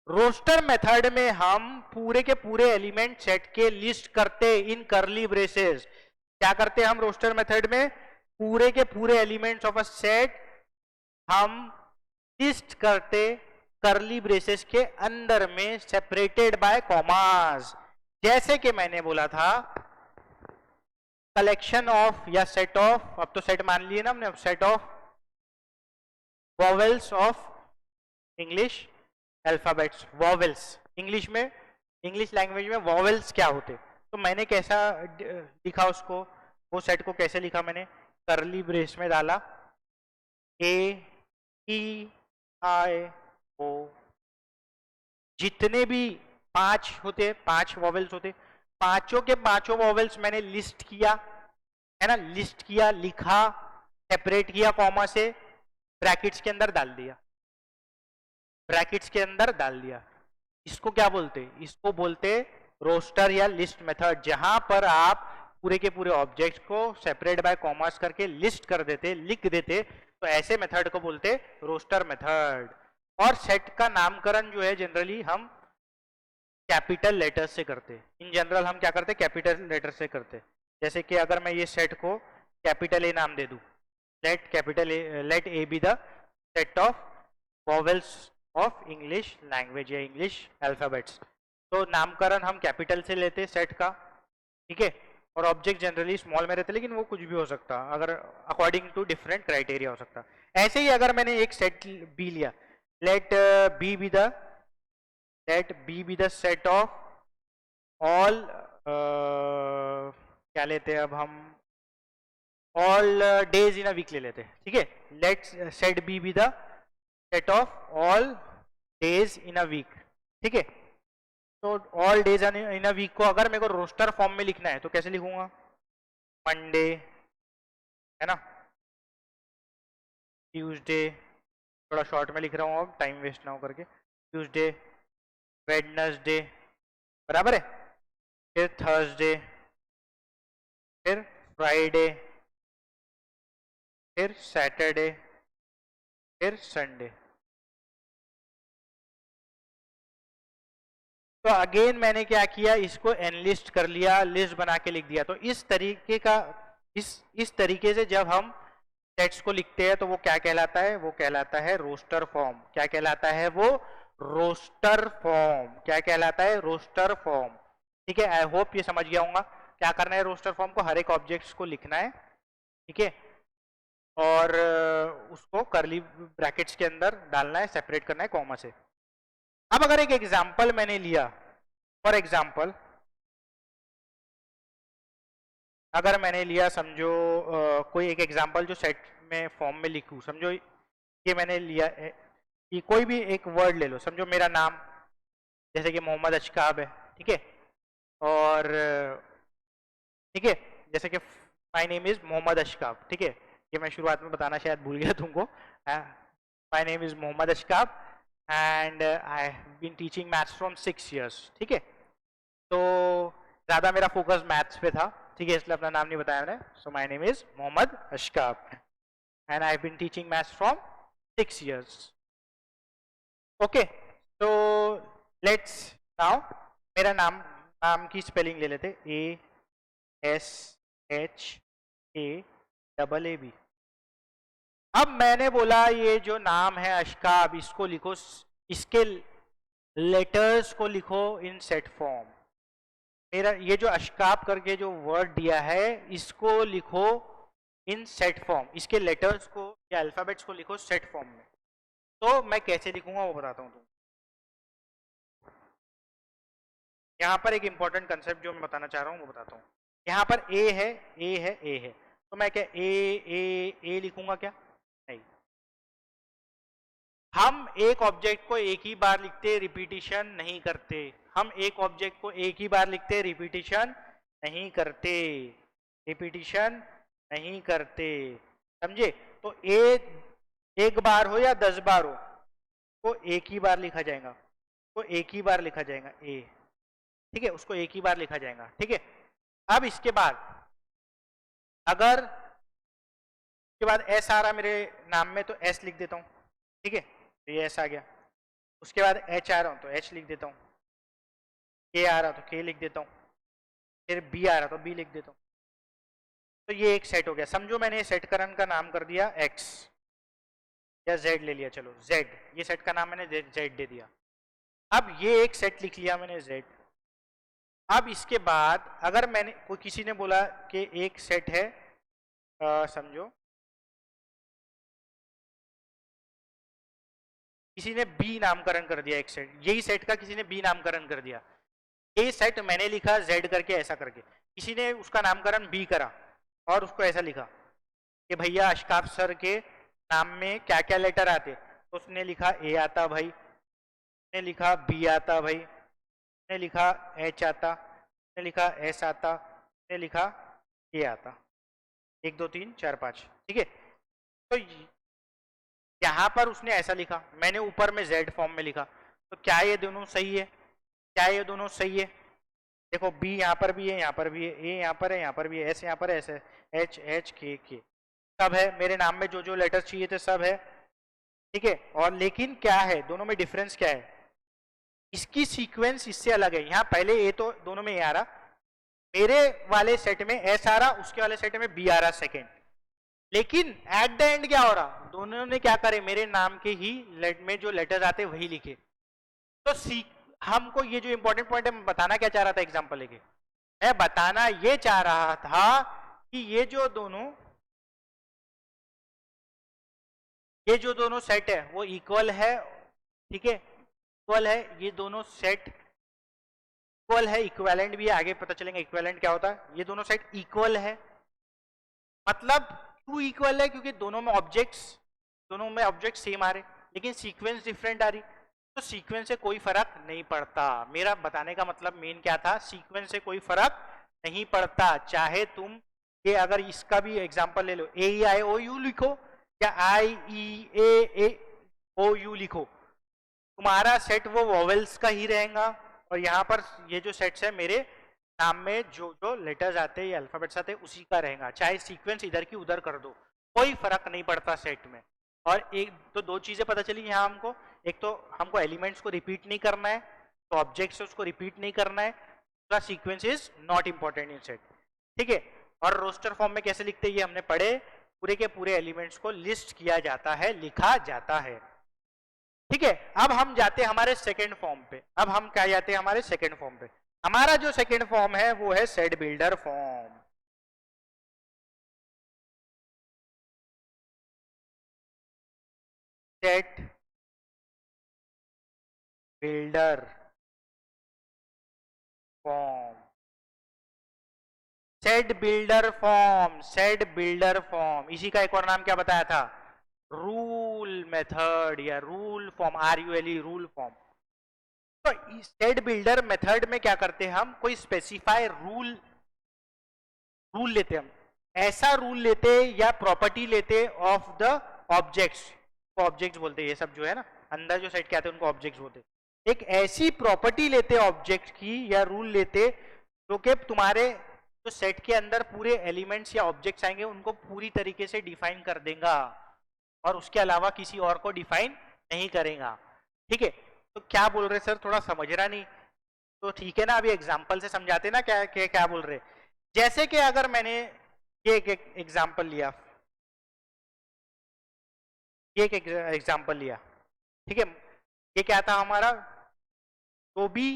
रोस्टर मेथड में हम पूरे के पूरे एलिमेंट सेट के लिस्ट करते इन करली ब्रेसेस. क्या करते हम रोस्टर मेथड में, पूरे के पूरे एलिमेंट्स ऑफ अ सेट हम लिस्ट करते करली ब्रेसेस के अंदर में, सेपरेटेड बाय कॉमास. जैसे कि मैंने बोला था, कलेक्शन ऑफ या सेट ऑफ, अब तो सेट मान लिए ना हमने, set of vowels of English alphabets. Vowels English में, इंग्लिश लैंग्वेज में वॉवेल्स क्या होते, तो मैंने कैसा लिखा उसको, वो सेट को कैसे लिखा मैंने, करली ब्रेस में डाला AEIO. जितने भी 5 होते, 5 वॉवेल्स होते, पांचों के पांचों वॉवेल्स मैंने लिस्ट किया, है ना, लिस्ट किया, लिखा, सेपरेट किया कॉमा से, ब्रैकेट्स के अंदर डाल दिया, ब्रैकेट्स के अंदर डाल दिया. इसको क्या बोलते, इसको बोलते रोस्टर या लिस्ट मेथड, जहां पर आप पूरे के पूरे ऑब्जेक्ट को सेपरेट बाय कॉमास करके लिस्ट कर देते, लिख देते, तो ऐसे मेथड को बोलते रोस्टर मेथड. और सेट का नामकरण जो है जनरली हम कैपिटल लेटर से करते. इन जनरल हम क्या करते, कैपिटल लेटर से करते. जैसे कि अगर मैं ये सेट को कैपिटल A नाम दे दूं, let A be the set of vowels of English language या इंग्लिश अल्फाबेट्स, तो नामकरण हम कैपिटल से लेते सेट का. ठीक है, और ऑब्जेक्ट जनरली स्मॉल में रहते, लेकिन वो कुछ भी हो सकता, अगर अकॉर्डिंग टू डिफरेंट क्राइटेरिया हो सकता. ऐसे ही अगर मैंने एक सेट बी लिया, let B be the set of all, क्या लेते हैं अब हम, all days in a week ले लेते हैं. ठीक है, let set B be the set of all days in a week. ठीक है, तो all days in a week को अगर मेरे को रोस्टर फॉर्म में लिखना है तो कैसे लिखूंगा, मंडे, है ना, ट्यूसडे, थोड़ा शॉर्ट में लिख रहा हूँ अब टाइम वेस्ट ना हो करके, ट्यूसडे, वेडनेसडे, बराबर है, फिर थर्सडे, फिर फ्राइडे, फिर सैटरडे, फिर संडे. तो अगेन मैंने क्या किया, इसको एनलिस्ट कर लिया, लिस्ट बना के लिख दिया. तो इस तरीके का, इस तरीके से जब हम सेट्स को लिखते हैं तो वो क्या कहलाता है, वो कहलाता है रोस्टर फॉर्म. क्या कहलाता है वो, रोस्टर फॉर्म. क्या कहलाता है, रोस्टर फॉर्म. ठीक है, आई होप ये समझ गया होगा क्या करना है. रोस्टर फॉर्म को हर एक ऑब्जेक्ट्स को लिखना है. ठीक है, और उसको करली ब्रैकेट्स के अंदर डालना है, सेपरेट करना है कॉमा से। अब अगर एक एग्जाम्पल मैंने लिया, फॉर एग्जाम्पल अगर मैंने लिया, समझो कोई एक एग्जाम्पल जो सेट में फॉर्म में लिखूं, समझो ये मैंने लिया है कि कोई भी एक वर्ड ले लो, समझो मेरा नाम जैसे कि मोहम्मद अशकाब है, ठीक है, और ठीक है, जैसे कि माय नेम इज मोहम्मद अशकाब, ठीक है, ये मैं शुरुआत में बताना शायद भूल गया तुमको। My name is Mohammad Ashkab and I have been teaching maths from 6 years, ठीक है। तो ज़्यादा मेरा फोकस मैथ्स पे था, ठीक है, इसलिए अपना नाम नहीं बताया मैंने। So my name is Mohammad Ashkab and I have been teaching maths from 6 years, okay. तो लेट्स नाउ मेरा नाम की स्पेलिंग ले लेते, ASHAAAB। अब मैंने बोला ये जो नाम है अशकाब, इसको लिखो, इसके लेटर्स को लिखो इन सेट फॉर्म। मेरा ये जो अशकाब करके जो वर्ड दिया है इसको लिखो इन सेट फॉर्म, इसके लेटर्स को या अल्फाबेट्स को लिखो सेट फॉर्म में। तो मैं कैसे लिखूंगा वो बताता हूँ तुमको। यहाँ पर एक इंपॉर्टेंट कंसेप्ट जो मैं बताना चाह रहा हूँ वो बताता हूँ। यहाँ पर ए है, ए है, ए है, तो मैं क्या ए लिखूंगा क्या? नहीं, हम एक ऑब्जेक्ट को एक ही बार लिखते, रिपीटिशन नहीं करते। हम एक ऑब्जेक्ट को एक ही बार लिखते, रिपीटिशन नहीं करते, रिपीटिशन नहीं करते, समझे? तो एक बार हो या 10 बार हो, तो एक ही बार लिखा जाएगा, तो एक ही बार लिखा जाएगा ए, ठीक है, उसको एक ही बार लिखा जाएगा, ठीक है। अब इसके बाद अगर इसके बाद एस आ रहा मेरे नाम में तो एस लिख देता हूँ, ठीक है, तो ये एस आ गया। उसके बाद एच आ रहा हूँ तो एच लिख देता हूँ, के आ रहा तो के लिख देता हूँ, फिर बी आ रहा तो बी लिख देता हूँ। तो ये एक सेट हो गया। समझो मैंने सेटकरण का नाम कर दिया एक्स या जेड ले लिया, चलो जेड, ये सेट का नाम मैंने जेड दे दिया। अब ये एक सेट लिख लिया मैंने जेड। अब इसके बाद अगर मैंने कोई किसी ने बोला कि एक सेट है, समझो किसी ने बी नामकरण कर दिया, एक सेट, यही सेट का किसी ने बी नामकरण कर दिया। ये सेट मैंने लिखा जेड करके ऐसा करके, किसी ने उसका नामकरण बी करा और उसको ऐसा लिखा कि भैया अशकाब सर के नाम में क्या क्या लेटर आते, तो उसने लिखा ए आता भाई, उसने लिखा बी आता भाई, उसने लिखा एच आता, उसने लिखा एस आता, उसने लिखा ए आता, 1 2 3 4 5, ठीक है। तो यहाँ पर उसने ऐसा लिखा, मैंने ऊपर में जेड फॉर्म में लिखा, तो क्या ये दोनों सही है? क्या ये दोनों सही है? देखो बी यहाँ पर भी है, यहाँ पर भी है, ए यहाँ पर है, यहाँ पर भी है, एस यहाँ पर है, एस है, एच एच के सब है, मेरे नाम में जो जो लेटर चाहिए थे सब है, ठीक है। और लेकिन क्या है, दोनों में डिफरेंस क्या है? इसकी सीक्वेंस इससे अलग है। यहाँ पहले ए तो दोनों में ए आ रहा, मेरे वाले सेट में एस आ रहा, उसके वाले सेट में बी आ रहा सेकेंड, लेकिन एट द एंड क्या हो रहा, दोनों ने क्या करे, मेरे नाम के ही में जो लेटर्स आते वही लिखे। तो हमको ये जो इंपॉर्टेंट पॉइंट है, मैं बताना क्या चाह रहा था एग्जांपल लेके, मैं बताना ये चाह रहा था कि ये जो दोनों सेट है वो इक्वल है, ठीक है, इक्वल है, ये दोनों सेट इक्वल है, इक्विवेलेंट भी है, आगे पता चलेगा इक्विवेलेंट क्या होता है। ये दोनों सेट इक्वल है, मतलब क्यों इक्वल है? क्योंकि दोनों में ऑब्जेक्ट सेम आ रहे, लेकिन सीक्वेंस डिफरेंट आ रही, तो सीक्वेंस से कोई फर्क नहीं पड़ता। मेरा बताने का मतलब मेन क्या था, सीक्वेंस से कोई फर्क नहीं पड़ता। चाहे तुम ये अगर इसका भी एग्जांपल ले लो, AEIOU लिखो या IEAAOU लिखो, तुम्हारा सेट वो वॉवेल्स का ही रहेगा, और यहाँ पर ये जो सेट्स है मेरे नाम में जो जो लेटर्स आते हैं या अल्फाबेट्स आते हैं उसी का रहेगा, चाहे सीक्वेंस इधर की उधर कर दो, कोई फर्क नहीं पड़ता सेट में। और एक तो दो चीजें पता चली यहाँ हमको, एक तो हमको एलिमेंट्स को रिपीट नहीं करना है, तो ऑब्जेक्ट्स उसको रिपीट नहीं करना है, दूसरा sequence is not important in set, ठीक है। और रोस्टर फॉर्म में कैसे लिखते हैं ये हमने पढ़े, पूरे के पूरे एलिमेंट्स को लिस्ट किया जाता है, लिखा जाता है, ठीक है। अब हम जाते हैं हमारे सेकेंड फॉर्म पे, अब हम क्या जाते हैं हमारे सेकेंड फॉर्म पे। हमारा जो सेकेंड फॉर्म है वो है set builder form. Set builder form, set builder form, set builder form, इसी का एक और नाम क्या बताया था, रूल मेथड या rule form, RULE rule form. तो सेट बिल्डर मेथड में क्या करते हैं हम, कोई स्पेसिफाई रूल लेते हम, ऐसा रूल लेते या प्रॉपर्टी लेते ऑफ द ऑब्जेक्ट्स, को ऑब्जेक्ट्स बोलते हैं ये सब जो है ना, अंदर जो सेट के आते हैं उनको ऑब्जेक्ट्स बोलते हैं। एक ऐसी प्रॉपर्टी लेते ऑब्जेक्ट की या रूल लेते जो कि तुम्हारे जो सेट के अंदर पूरे एलिमेंट्स या ऑब्जेक्ट्स आएंगे उनको पूरी तरीके से डिफाइन कर देगा और उसके अलावा किसी और को डिफाइन नहीं करेगा। ठीक है, तो क्या बोल रहे सर, थोड़ा समझ रहा नहीं, तो ठीक है ना, अभी एग्जाम्पल से समझाते ना क्या क्या, क्या बोल रहे। जैसे कि अगर मैंने ये एक एग्जाम्पल लिया, ये एक एग्जाम्पल लिया, ठीक है, ये क्या था हमारा, तो भी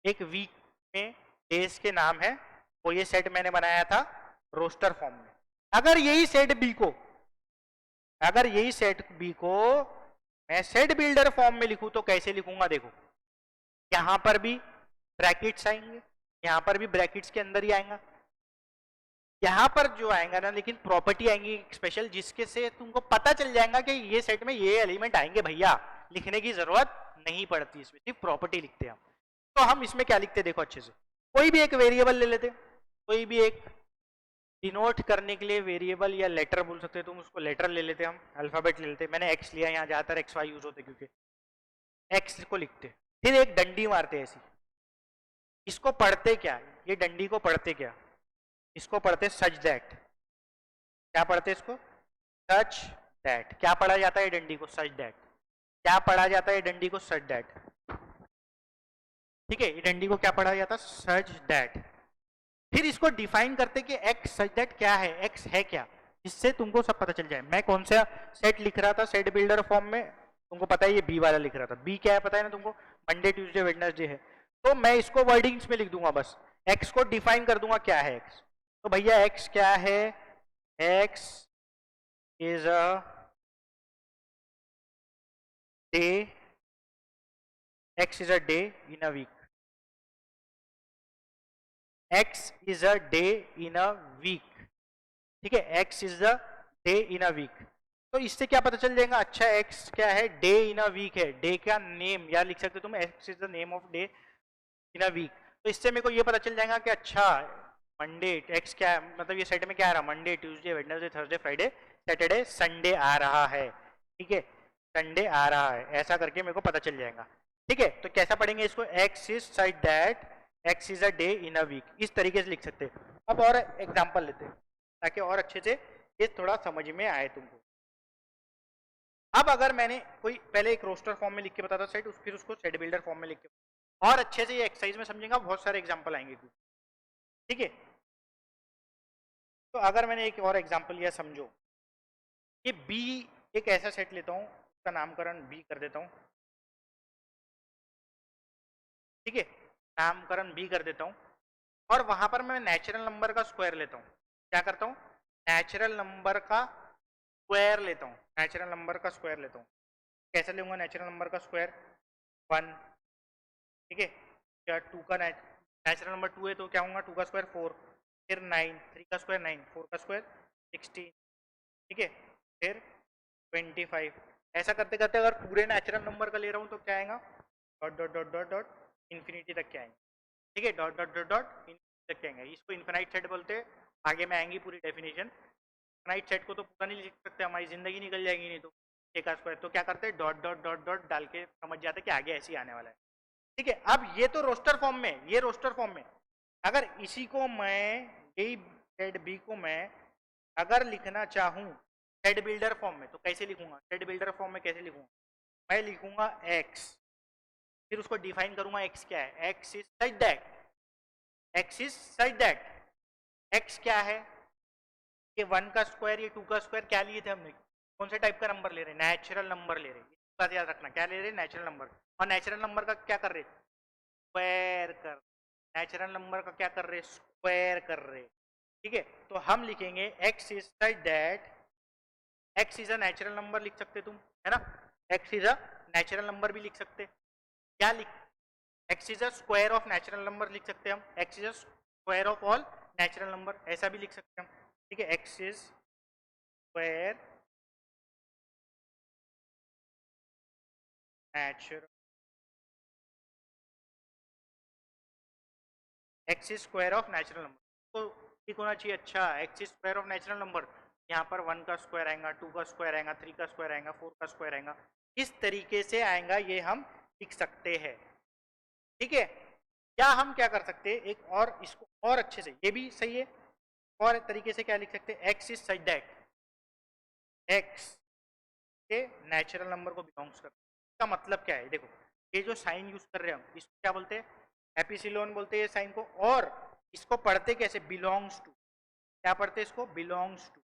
एक वीक में डेज के नाम है, वो ये सेट मैंने बनाया था रोस्टर फॉर्म में। अगर यही सेट बी को, अगर यही सेट बी को मैं सेट बिल्डर फॉर्म में लिखूं तो कैसे लिखूंगा, देखो यहां पर भी ब्रैकेट्स आएंगे, यहां पर भी ब्रैकेट्स के अंदर ही आएगा, यहां पर जो आएगा ना, लेकिन प्रॉपर्टी आएंगी स्पेशल जिसके से तुमको पता चल जाएगा कि ये सेट में ये एलिमेंट आएंगे भैया, लिखने की जरूरत नहीं पड़ती, इसमें सिर्फ प्रॉपर्टी लिखते हैं हम। तो हम इसमें क्या लिखते हैं, देखो अच्छे से, कोई भी एक वेरिएबल ले लेते, कोई भी एक डिनोट करने के लिए वेरिएबल या लेटर बोल सकते हैं तुम उसको, लेटर ले लेते हम, अल्फाबेट ले लेते, मैंने एक्स लिया, यहाँ ज्यादातर एक्स वाई यूज होते क्योंकि एक्स को लिखते, फिर एक डंडी मारते ऐसी, इसको पढ़ते क्या, ये डंडी को पढ़ते क्या, इसको पढ़ते सच दैट, क्या पढ़ते इसको, सच दैट, क्या पढ़ा जाता है डंडी को, सच दैट, क्या पढ़ा जाता है डंडी को, सच दैट, ठीक है, ये डंडी को क्या पढ़ा जाता है, सच दैट। फिर इसको डिफाइन करते कि एक्स सच दैट क्या है, एक्स है क्या, इससे तुमको सब पता चल जाए। मैं कौन सा सेट लिख रहा था सेट बिल्डर फॉर्म में, तुमको पता है ये बी वाला लिख रहा था, बी क्या है पता है ना तुमको, मंडे ट्यूसडे वेडनेसडे है, तो मैं इसको वर्डिंग्स में लिख दूंगा बस, एक्स को डिफाइन कर दूंगा क्या है एक्स, तो भैया एक्स क्या है, X is a day, X is a day in a week, X is a day in a week, ठीक है, X is the day in a week. तो इससे क्या पता चल जाएगा, अच्छा एक्स क्या है, डे इन अ वीक है, डे का नेम या लिख सकते हो तुम, X is the name of day in a week. तो इससे मेरे को ये पता चल जाएगा कि अच्छा मंडे, एक्स क्या है, मतलब ये सेट में क्या आ रहा, Monday Tuesday Wednesday Thursday Friday Saturday Sunday आ रहा है, ठीक है, संडे आ रहा है, ऐसा करके मेरे को पता चल जाएगा। ठीक है, तो कैसा पढ़ेंगे इसको, x is such that x is a day in a week, इस तरीके से लिख सकते हैं। अब और एग्जाम्पल लेते हैं ताकि और अच्छे से ये थोड़ा समझ में आए तुमको। अब अगर मैंने कोई पहले एक रोस्टर फॉर्म में लिख के बताता सेट, फिर उसको सेट बिल्डर फॉर्म में लिख के, और अच्छे से ये एक्सरसाइज में समझेगा, बहुत सारे एग्जाम्पल आएंगे, ठीक है। तो अगर मैंने एक और एग्जाम्पल लिया, समझो ये बी, एक ऐसा सेट लेता हूँ, उसका नामकरण बी कर देता हूँ, ठीक है, नामकरण बी कर देता हूँ, और वहां पर मैं नेचुरल नंबर का स्क्वायर लेता हूँ, क्या करता हूँ, नेचुरल नंबर का स्क्वायर लेता हूँ, नेचुरल नंबर का स्क्वायर लेता हूँ, कैसे लूंगा नेचुरल नंबर का स्क्वायर, 1, ठीक है, या 2 का नेचुरल नंबर 2 है तो क्या होगा, 2 का स्क्वायर 4, फिर 9, 3 का स्क्वायर 9, 4 का स्क्वायर 16, ठीक है, फिर 25, ऐसा करते करते अगर पूरे नेचुरल नंबर का ले रहा हूँ तो क्या आएगा, dot dot dot dot dot infinity तक के आएंगे, ठीक है, dot dot dot dot infinity तक के आएंगे, इसको इन्फिनाइट सेट बोलते हैं, आगे में आएंगी पूरी डेफिनेशन। इन्फिनाइट सेट को तो पूरा नहीं लिख सकते, हमारी जिंदगी निकल जाएगी नहीं तो, ए का स्क्वायर, तो क्या करते हैं डॉट डॉट डॉट डॉट डाल के समझ जाते कि आगे ऐसे ही आने वाला है, ठीक है। अब ये तो रोस्टर फॉर्म में, ये रोस्टर फॉर्म में, अगर इसी को मैं ए सेट बी को मैं अगर लिखना चाहूं सेट बिल्डर फॉर्म में तो कैसे लिखूंगा, सेट बिल्डर फॉर्म में कैसे लिखूंगा, मैं लिखूंगा एक्स, फिर उसको डिफाइन करूंगा एक्स क्या है, X is such that, x is such that, x क्या है, ये 1 का स्क्वायर, ये 2 का स्क्वायर क्या लिए थे हमने, कौन से टाइप का नंबर ले रहे हैं, नेचुरल नंबर ले रहे हैं, बात याद रखना, क्या ले रहे हैं, नेचुरल नंबर, और नेचुरल नंबर का क्या कर रहे, स्क्वायर कर, नेचुरल नंबर का क्या कर रहे, स्क्वायर कर रहे, ठीक है। तो हम लिखेंगे x is such that, x is a natural number लिख सकते तुम, है ना, x is a natural number भी लिख सकते हैं। क्या लिख, x is a square of natural number लिख सकते हैं हम, x is a square of all natural number ऐसा भी लिख सकते हैं हम। ठीक है, X is square natural, x is square of natural number तो ठीक होना चाहिए। अच्छा, x is square of natural number, यहाँ पर 1 का स्क्वायर आएगा, 2 का स्क्वायर आएगा, 3 का स्क्वायर आएगा, 4 का स्क्वायर आएगा, इस तरीके से आएगा, ये हम लिख सकते हैं। ठीक है, या हम क्या कर सकते हैं, एक और इसको और अच्छे से, ये भी सही है, और तरीके से क्या लिख सकते हैं, x is such that x के नेचुरल नंबर को बिलोंग्स करता है। इसका मतलब क्या है, देखो ये जो साइन यूज कर रहे हैं हम, इसको क्या बोलते हैं, एपिसिलोन बोलते हैं साइन को, और इसको पढ़ते कैसे, बिलोंग्स टू, क्या पढ़ते हैं इसको, बिलोंग्स टू,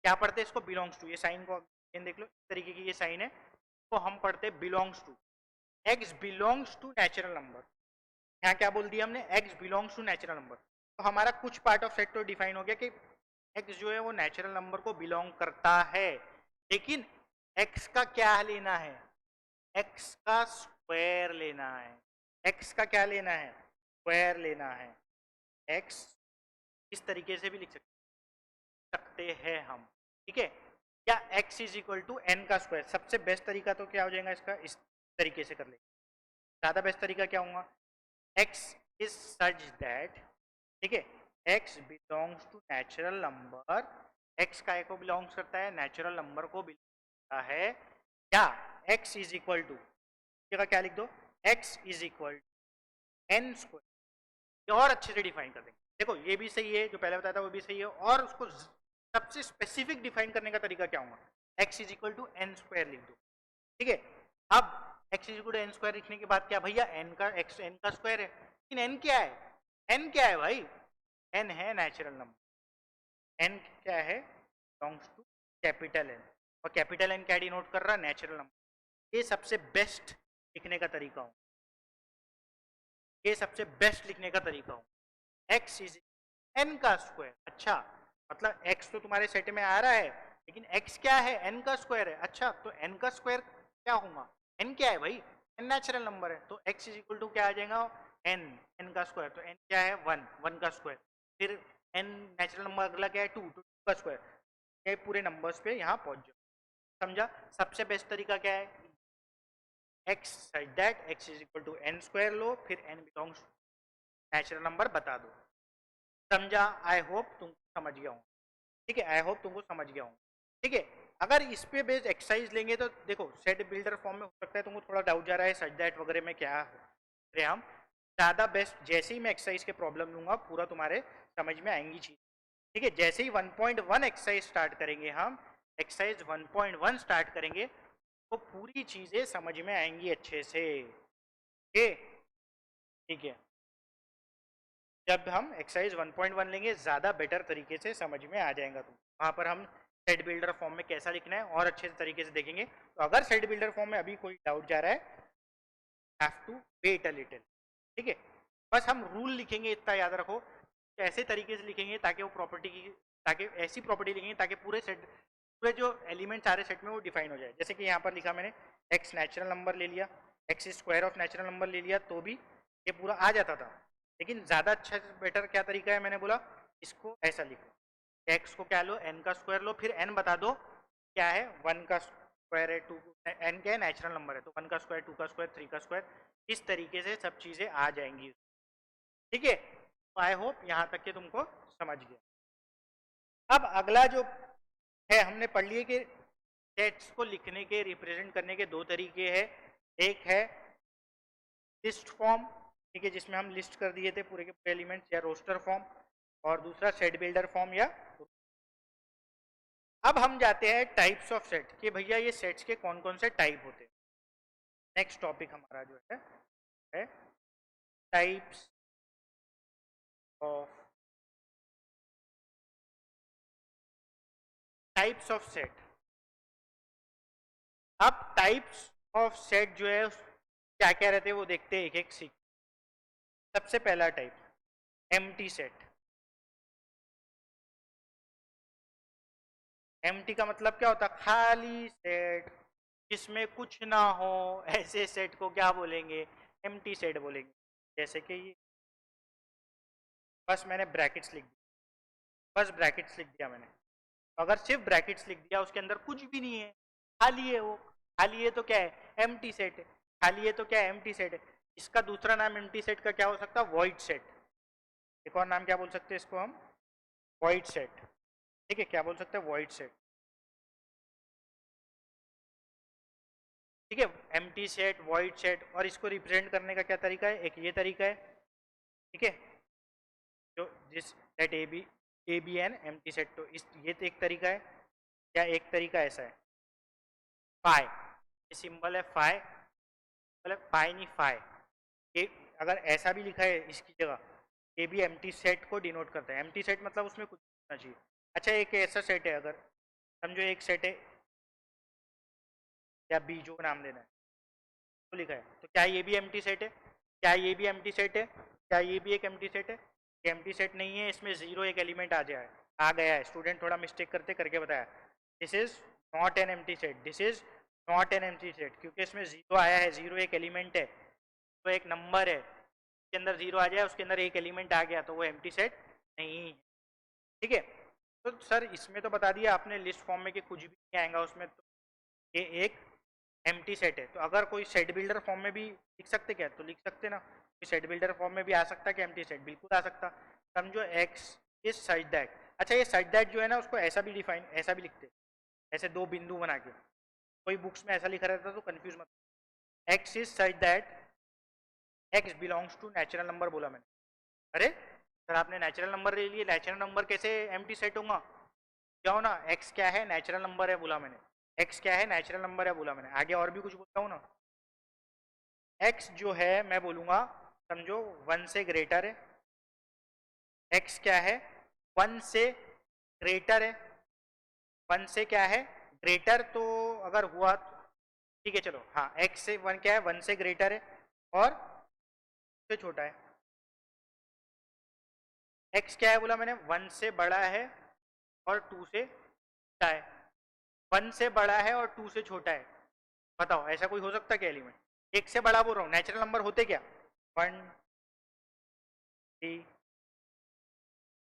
क्या पढ़ते हैं इसको, बिलोंग्स टू। ये साइन को देख लो, इस तरीके की ये साइन है, तो हम पढ़ते हैं belongs to, x belongs to natural number. यहाँ क्या बोल दिया हमने, x belongs to natural number, तो हमारा कुछ पार्ट ऑफ सेट तो डिफाइन हो गया कि एक्स जो है वो नेचुरल नंबर को बिलोंग करता है, लेकिन एक्स का क्या लेना है, एक्स का स्क्वायर लेना है, एक्स का क्या लेना है, स्क्वायर लेना है। एक्स इस तरीके से भी लिख सकते हैं हम, ठीक है, या x is equal to n का स्क्वायर। सबसे बेस्ट तरीका तो क्या हो जाएगा इसका, इस तरीके से कर लेंगे, ज़्यादा बेस्ट तरीका क्या होगा, एक्स इज सच दैट, ठीक है, x belongs to natural number, x काय को बिलोंग्स करता है, नेचुरल नंबर को बिलोंग करता है, या एक्स इज इक्वल टू, जगह क्या लिख दो, x is equal to n square. ये और अच्छे से डिफाइन कर देंगे, देखो ये भी सही है, जो पहले बताया था वो भी सही है, और उसको सबसे स्पेसिफिक डिफाइन करने का तरीका क्या होगा, x is equal to n square लिख दो। ठीक है, अब x is equal to n square लिखने के बाद क्या भैया, एन का एक्स एन का स्क्वायर है, लेकिन एन क्या है, एन क्या है भाई, एन है नेचुरल नंबर, एन क्या है, बिलोंग्स टू कैपिटल एन, और कैपिटल एन क्या डिनोट कर रहा है, नेचुरल नंबर। ये सबसे बेस्ट लिखने का तरीका हो, ये सबसे बेस्ट लिखने का तरीका हो, एक्स इज एन का स्क्वायर। अच्छा, मतलब एक्स तो तुम्हारे सेट में आ रहा है, लेकिन एक्स क्या है, एन का स्क्वायर है। अच्छा, तो एन का स्क्वायर क्या होगा, एन क्या है भाई, एन नेचुरल नंबर है, तो एक्स इज इक्वल टू क्या आ जाएगा, एन, एन का स्क्वायर, तो एन क्या है, वन, वन का स्क्वायर, फिर एन नेचुरल नंबर अगला क्या है, टू, टू का स्क्वायर, ये पूरे नंबर्स पे यहाँ पहुंच जाओ। समझा, सबसे बेस्ट तरीका क्या है, x such that x is equal to n square लो, फिर एन बिलोंग्स नेचुरल नंबर बता दो। समझा, आई होप तुम समझ गया हूँ, ठीक है, आई होप तुमको समझ गया हूँ। ठीक है, अगर इस पे बेस्ड एक्सरसाइज लेंगे तो देखो सेट बिल्डर फॉर्म में हो सकता है तुमको थोड़ा डाउट जा रहा है, सच दैट वगैरह में क्या है, हम ज़्यादा बेस्ट जैसे ही मैं एक्सरसाइज के प्रॉब्लम लूंगा पूरा तुम्हारे समझ में आएंगी चीज। ठीक है, जैसे ही 1.1 एक्सरसाइज स्टार्ट करेंगे, हम एक्सरसाइज 1.1 स्टार्ट करेंगे तो पूरी चीजें समझ में आएंगी अच्छे से। ठीक है, जब हम एक्सरसाइज 1.1 लेंगे ज़्यादा बेटर तरीके से समझ में आ जाएगा तुम, वहाँ पर हम सेट बिल्डर फॉर्म में कैसा लिखना है और अच्छे तरीके से देखेंगे। तो अगर सेट बिल्डर फॉर्म में अभी कोई डाउट जा रहा है, have to wait a little. ठीक है, बस हम रूल लिखेंगे, इतना याद रखो, ऐसे तरीके से लिखेंगे ताकि वो प्रॉपर्टी की, ताकि ऐसी प्रॉपर्टी लिखेंगे ताकि पूरे सेट, पूरे जो एलिमेंट सारे सेट में वो डिफाइन हो जाए। जैसे कि यहाँ पर लिखा मैंने, एक्स नेचुरल नंबर ले लिया, x square of natural number ले लिया, तो भी ये पूरा आ जाता था, लेकिन ज़्यादा अच्छा बेटर क्या तरीका है, मैंने बोला इसको ऐसा लिखो, एक्स को क्या लो, एन का स्क्वायर लो, फिर एन बता दो क्या है, वन का स्क्वायर है, टू, एन क्या है, नेचुरल नंबर है, तो वन का स्क्वायर, टू का स्क्वायर, थ्री का स्क्वायर, इस तरीके से सब चीज़ें आ जाएंगी। ठीक है, आई होप यहाँ तक के तुमको समझ गया। अब अगला जो है, हमने पढ़ लिए कि सेट्स को लिखने के, रिप्रेजेंट करने के दो तरीके हैं, एक है लिस्ट फॉर्म, ठीक है, जिसमें हम लिस्ट कर दिए थे पूरे के पूरे एलिमेंट्स, या रोस्टर फॉर्म, और दूसरा सेट बिल्डर फॉर्म। या अब हम जाते हैं टाइप्स ऑफ सेट, कि भैया ये सेट्स के कौन कौन से टाइप होते हैं। नेक्स्ट टॉपिक हमारा जो है टाइप्स ऑफ सेट। अब टाइप्स ऑफ सेट जो है क्या क्या रहते हैं वो देखते हैं एक एक सीख। सबसे पहला टाइप, एम्प्टी सेट। एम्प्टी का मतलब क्या होता है? खाली सेट, जिसमें कुछ ना हो, ऐसे सेट को क्या बोलेंगे? एम्प्टी सेट बोलेंगे। जैसे कि ये, बस मैंने ब्रैकेट्स लिख दिया, बस ब्रैकेट्स लिख दिया मैंने। अगर सिर्फ ब्रैकेट्स लिख दिया, उसके अंदर कुछ भी नहीं है, खाली है वो, खाली है तो क्या है? एम्प्टी सेट है। खाली है तो क्या है? एम्प्टी सेट है। इसका दूसरा नाम एम्प्टी सेट का क्या हो सकता है? Void set. एक और नाम क्या बोल सकते हैं इसको हम? Void set. ठीक है, क्या बोल सकते हैं? Void set. ठीक है, एम्प्टी सेट, वॉइड सेट। और इसको रिप्रेजेंट करने का क्या तरीका है? एक ये तरीका है, ठीक है, जो जिस set A B an empty set. तो इस ये तो एक तरीका है। या एक तरीका ऐसा है, फाई, ये सिंबल है फाई, मतलब फाई नहीं फाई। ये अगर ऐसा भी लिखा है इसकी जगह, ये भी एम्प्टी सेट को डिनोट करता है। एम्प्टी सेट मतलब उसमें कुछ होना चाहिए। अच्छा, एक ऐसा सेट है, अगर समझो एक सेट है, या बी जो नाम देना है तो लिखा है, तो क्या ये भी एम्प्टी सेट है? क्या ये भी एम्प्टी सेट है? क्या ये भी एक एम्प्टी सेट है? ये एम्प्टी सेट नहीं है, इसमें जीरो एक एलिमेंट आ गया है। स्टूडेंट थोड़ा मिस्टेक करके बताया, this is not an empty set, this is not an empty set, क्योंकि इसमें जीरो आया है, जीरो एक एलिमेंट है, तो एक नंबर है, उसके अंदर जीरो आ जाए, उसके अंदर एक एलिमेंट आ गया, तो वो एम्प्टी सेट नहीं है। ठीक है, तो सर इसमें तो बता दिया आपने लिस्ट फॉर्म में कि कुछ भी नहीं आएगा उसमें, तो ये एक एम्प्टी सेट है। तो अगर कोई सेट बिल्डर फॉर्म में भी लिख सकते क्या? तो लिख सकते ना, कोई सेट बिल्डर फॉर्म में भी आ सकता है कि एम्प्टी सेट? बिल्कुल आ सकता। समझो एक्स इज सच दैट। अच्छा, ये सच दैट जो है ना, उसको ऐसा भी डिफाइन, ऐसा भी लिखते, ऐसे दो बिंदु बना के, कोई बुक्स में ऐसा लिखा रहता तो कंफ्यूज मत। X is such that x belongs to natural number बोला मैंने। अरे सर, आपने नेचुरल नंबर ले लिए, नेचुरल नंबर कैसे एम्प्टी सेट होगा? क्या हो ना, एक्स क्या है? नेचुरल नंबर है बोला मैंने। एक्स क्या है? नेचुरल नंबर है बोला मैंने। आगे और भी कुछ बोलता हूँ ना, एक्स जो है मैं बोलूंगा, समझो वन से ग्रेटर है। एक्स क्या है? वन से ग्रेटर है। वन से क्या है? ग्रेटर। तो अगर हुआ तो ठीक है, चलो हाँ, एक्स से वन क्या है? वन से ग्रेटर है और से छोटा है। एक्स क्या है बोला मैंने? वन से बड़ा है और टू से छोटा है। वन से बड़ा है और टू से छोटा है। बताओ, ऐसा कोई हो सकता है क्या एलिमेंट? एक से बड़ा बोल रहा हूँ, नेचुरल नंबर होते क्या? वन, थ्री,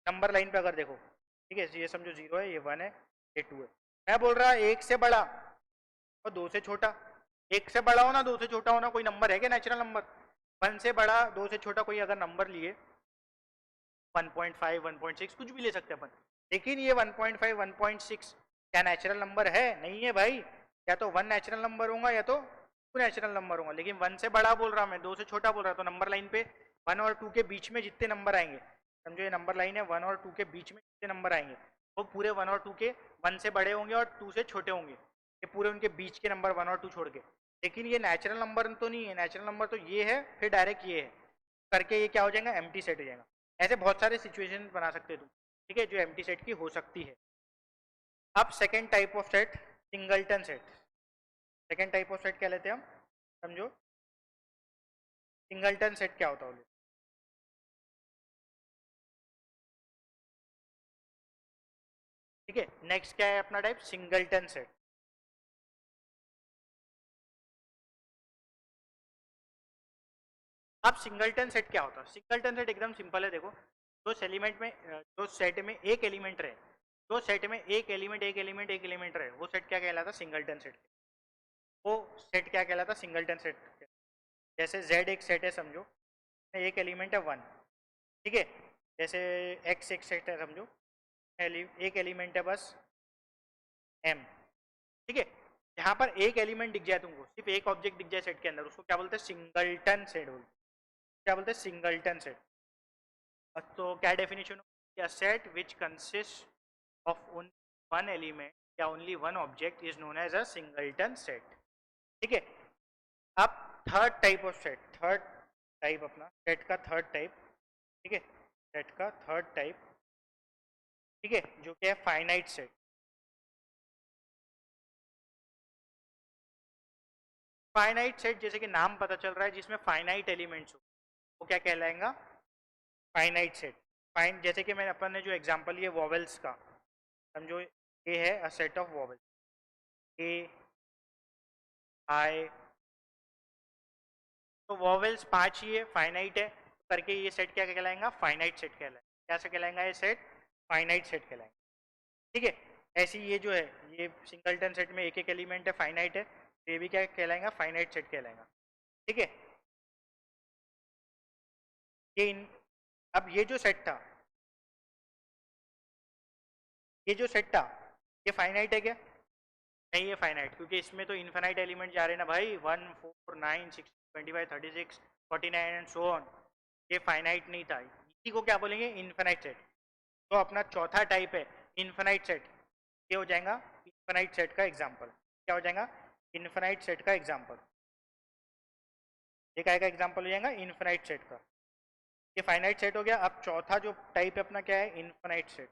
नंबर लाइन पे अगर देखो, ठीक है, ये समझो जीरो है, ये वन है, ये टू है। मैं बोल रहा एक से बड़ा और दो से छोटा। एक से बड़ा हो ना, दो से छोटा होना कोई नंबर है क्या? Natural number. वन से बड़ा, दो से छोटा कोई अगर नंबर लिए, 1.5, 1.6 कुछ भी ले सकते हैं अपन, लेकिन ये 1.5, 1.6 क्या नेचुरल नंबर है? नहीं है भाई। या तो वन नेचुरल नंबर होगा या तो टू नेचुरल नंबर होगा। लेकिन वन से बड़ा बोल रहा मैं, दो से छोटा बोल रहा, तो नंबर लाइन पे वन और टू के बीच में जितने नंबर आएंगे, समझो ये नंबर लाइन है, वन और टू के बीच में जितने नंबर आएंगे वो पूरे वन और टू के, वन से बड़े होंगे और टू से छोटे होंगे, ये पूरे उनके बीच के नंबर वन और टू छोड़ के। लेकिन ये नेचुरल नंबर तो नहीं है, नेचुरल नंबर तो ये है, फिर डायरेक्ट ये है करके ये क्या हो जाएगा? एम्प्टी सेट हो जाएगा। ऐसे बहुत सारे सिचुएशन बना सकते हो तुम, ठीक है, जो एम्प्टी सेट की हो सकती है। अब second type of set, singleton set. Second type of set क्या लेते हैं हम? समझो सिंगलटन सेट क्या होता है? ठीक है, नेक्स्ट क्या है अपना टाइप? Singleton set. अब सिंगलटन सेट क्या होता है? सिंगलटन सेट एकदम सिंपल है, देखो, जो एलिमेंट में, जो सेट में एक एलिमेंट रहे, जो सेट में एक एलिमेंट रहे, वो सेट क्या कहलाता? Singleton set. वो सेट क्या कहलाता? Singleton set. जैसे z एक सेट है, समझो एक एलिमेंट है वन, ठीक है, जैसे x एक सेट है, समझो एक एलिमेंट है बस m, ठीक है। यहाँ पर एक एलिमेंट दिख जाए तुमको, सिर्फ एक ऑब्जेक्ट दिख जाए सेट के अंदर, उसको क्या बोलते हैं? सिंगलटन सेट बोलते हैं। क्या बोलते हैं? Singleton set. तो क्या डेफिनेशन हो? Set which consist of only one element या only one object is known as a singleton set. ठीक है, अब third type of set, third type अपना सेट का थर्ड टाइप, ठीक है, सेट का थर्ड टाइप, ठीक है, जो कि है फाइनाइट सेट। फाइनाइट सेट जैसे कि नाम पता चल रहा है, जिसमें फाइनाइट एलिमेंट्स हो, वो क्या कहलाएगा? Finite set. फाइन, जैसे कि मैंने अपन ने जो एग्जांपल लिया वॉवेल्स का, समझो ये है अ सेट ऑफ वॉवल्स, ए आई। तो वॉवेल्स 5 ही है, फाइनाइट है, करके ये सेट क्या कहलाएगा? फाइनाइट सेट कहलाएगा। क्या से कहलाएगा ये सेट? फाइनाइट सेट कहलाएगा। ठीक है। ऐसे ये जो है ये सिंगलटन सेट में एक एक एलिमेंट है, फाइनाइट है, ये भी क्या कहलाएगा? फाइनाइट सेट कहलाएगा। ठीक है। ये अब ये जो सेट था, ये जो सेट था, ये फाइनाइट है क्या? नहीं है फाइनाइट, क्योंकि इसमें तो इनफाइनाइट एलिमेंट जा रहे हैं ना भाई, 1 4 9 6 25 36 49 एंड सो ऑन। ये फाइनाइट नहीं था, इसी को क्या बोलेंगे? Infinite set. तो अपना चौथा टाइप है इनफाइनाइट सेट। ये हो जाएगा इनफाइनाइट सेट का एग्जांपल। क्या हो जाएगा? इनफाइनाइट सेट का एग्जांपल। ये क्या का एग्जांपल हो जाएगा? इनफाइनाइट सेट का। ये फाइनाइट सेट हो गया। अब चौथा जो टाइप है अपना क्या है? Infinite set.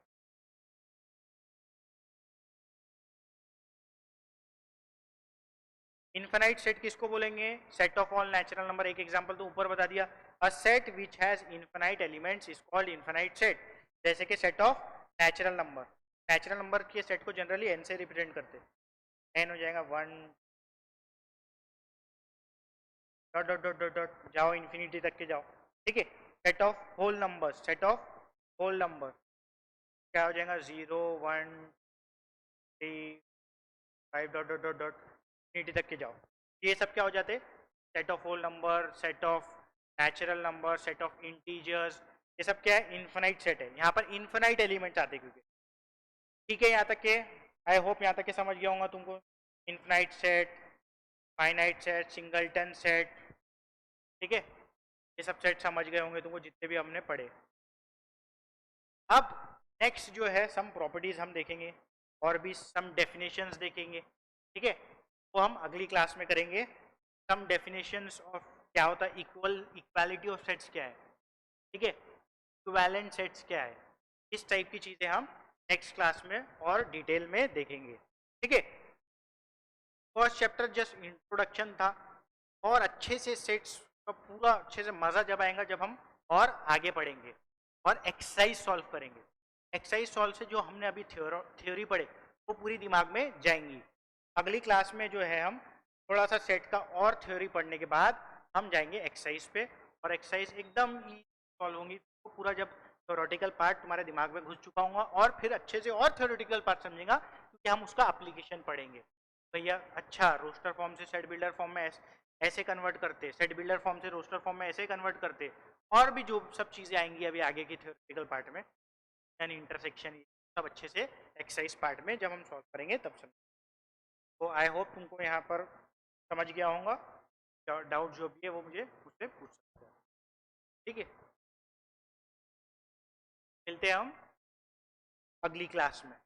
इनफाइनाइट सेट किसको बोलेंगे? Set of all natural number. एक एग्जांपल तो ऊपर बता दिया, a set which has infinite elements is called infinite set. जैसे कि set of natural number, natural number के सेट को जनरली एन से रिप्रेजेंट करते हैं। एन हो जाएगा 1 dot dot dot dot dot, जाओ इन्फिनिटी तक के जाओ। ठीक है। Set of whole number, set of whole number क्या हो जाएगा? 0 1 3 5 dot dot dot dot infinity तक के जाओ। ये सब क्या हो जाते? Set of whole number, set of natural number, set of integers. ये सब क्या है? इन्फिनाइट सेट है। यहाँ पर इन्फिनाइट एलिमेंट आते हैं क्योंकि। ठीक है, यहाँ तक के आई होप यहाँ तक के समझ गया होगा तुमको। Infinite set, finite set, singleton set. ठीक है, ये सब सेट समझ गए होंगे तुमको जितने भी हमने पढ़े। अब नेक्स्ट जो है सम प्रॉपर्टीज हम देखेंगे और भी सम डेफिनेशंस देखेंगे। ठीक है, वो हम अगली क्लास में करेंगे। सम डेफिनेशंस ऑफ क्या होता है, इक्वालिटी ऑफ सेट्स क्या है, ठीक है, इक्विवेलेंट सेट्स क्या है, इस टाइप की चीजें हम नेक्स्ट क्लास में और डिटेल में देखेंगे। ठीक है, फर्स्ट चैप्टर जस्ट इंट्रोडक्शन था, और अच्छे से सेट्स का पूरा अच्छे से मजा जब आएगा जब हम और आगे पढ़ेंगे और एक्सरसाइज सॉल्व करेंगे। एक्सरसाइज सॉल्व से जो हमने अभी थ्योरी पढ़े वो पूरी दिमाग में जाएंगी। अगली क्लास में जो है हम थोड़ा सा सेट का और थ्योरी पढ़ने के बाद हम जाएंगे एक्सरसाइज पे, और एक्सरसाइज एकदम सॉल्व होंगी। तो पूरा जब थ्योरेटिकल पार्ट तुम्हारे दिमाग में घुस चुका होगा और फिर अच्छे से और थ्योरेटिकल पार्ट समझेगा, क्योंकि हम उसका एप्लीकेशन पढ़ेंगे। भैया अच्छा, रोस्टर फॉर्म से सेट बिल्डर फॉर्म में ऐसे कन्वर्ट करते, सेट बिल्डर फॉर्म से रोस्टर फॉर्म में ऐसे कन्वर्ट करते, और भी जो सब चीज़ें आएंगी अभी आगे की थ्योरेटिकल पार्ट में, यानी इंटरसेक्शन, सब अच्छे से एक्सरसाइज पार्ट में जब हम सॉल्व करेंगे तब समझ। तो आई होप तुमको यहाँ पर समझ गया होगा। डाउट जो भी है वो मुझे मुझसे पूछ सकते हो। ठीक है, मिलते हैं हम अगली क्लास में।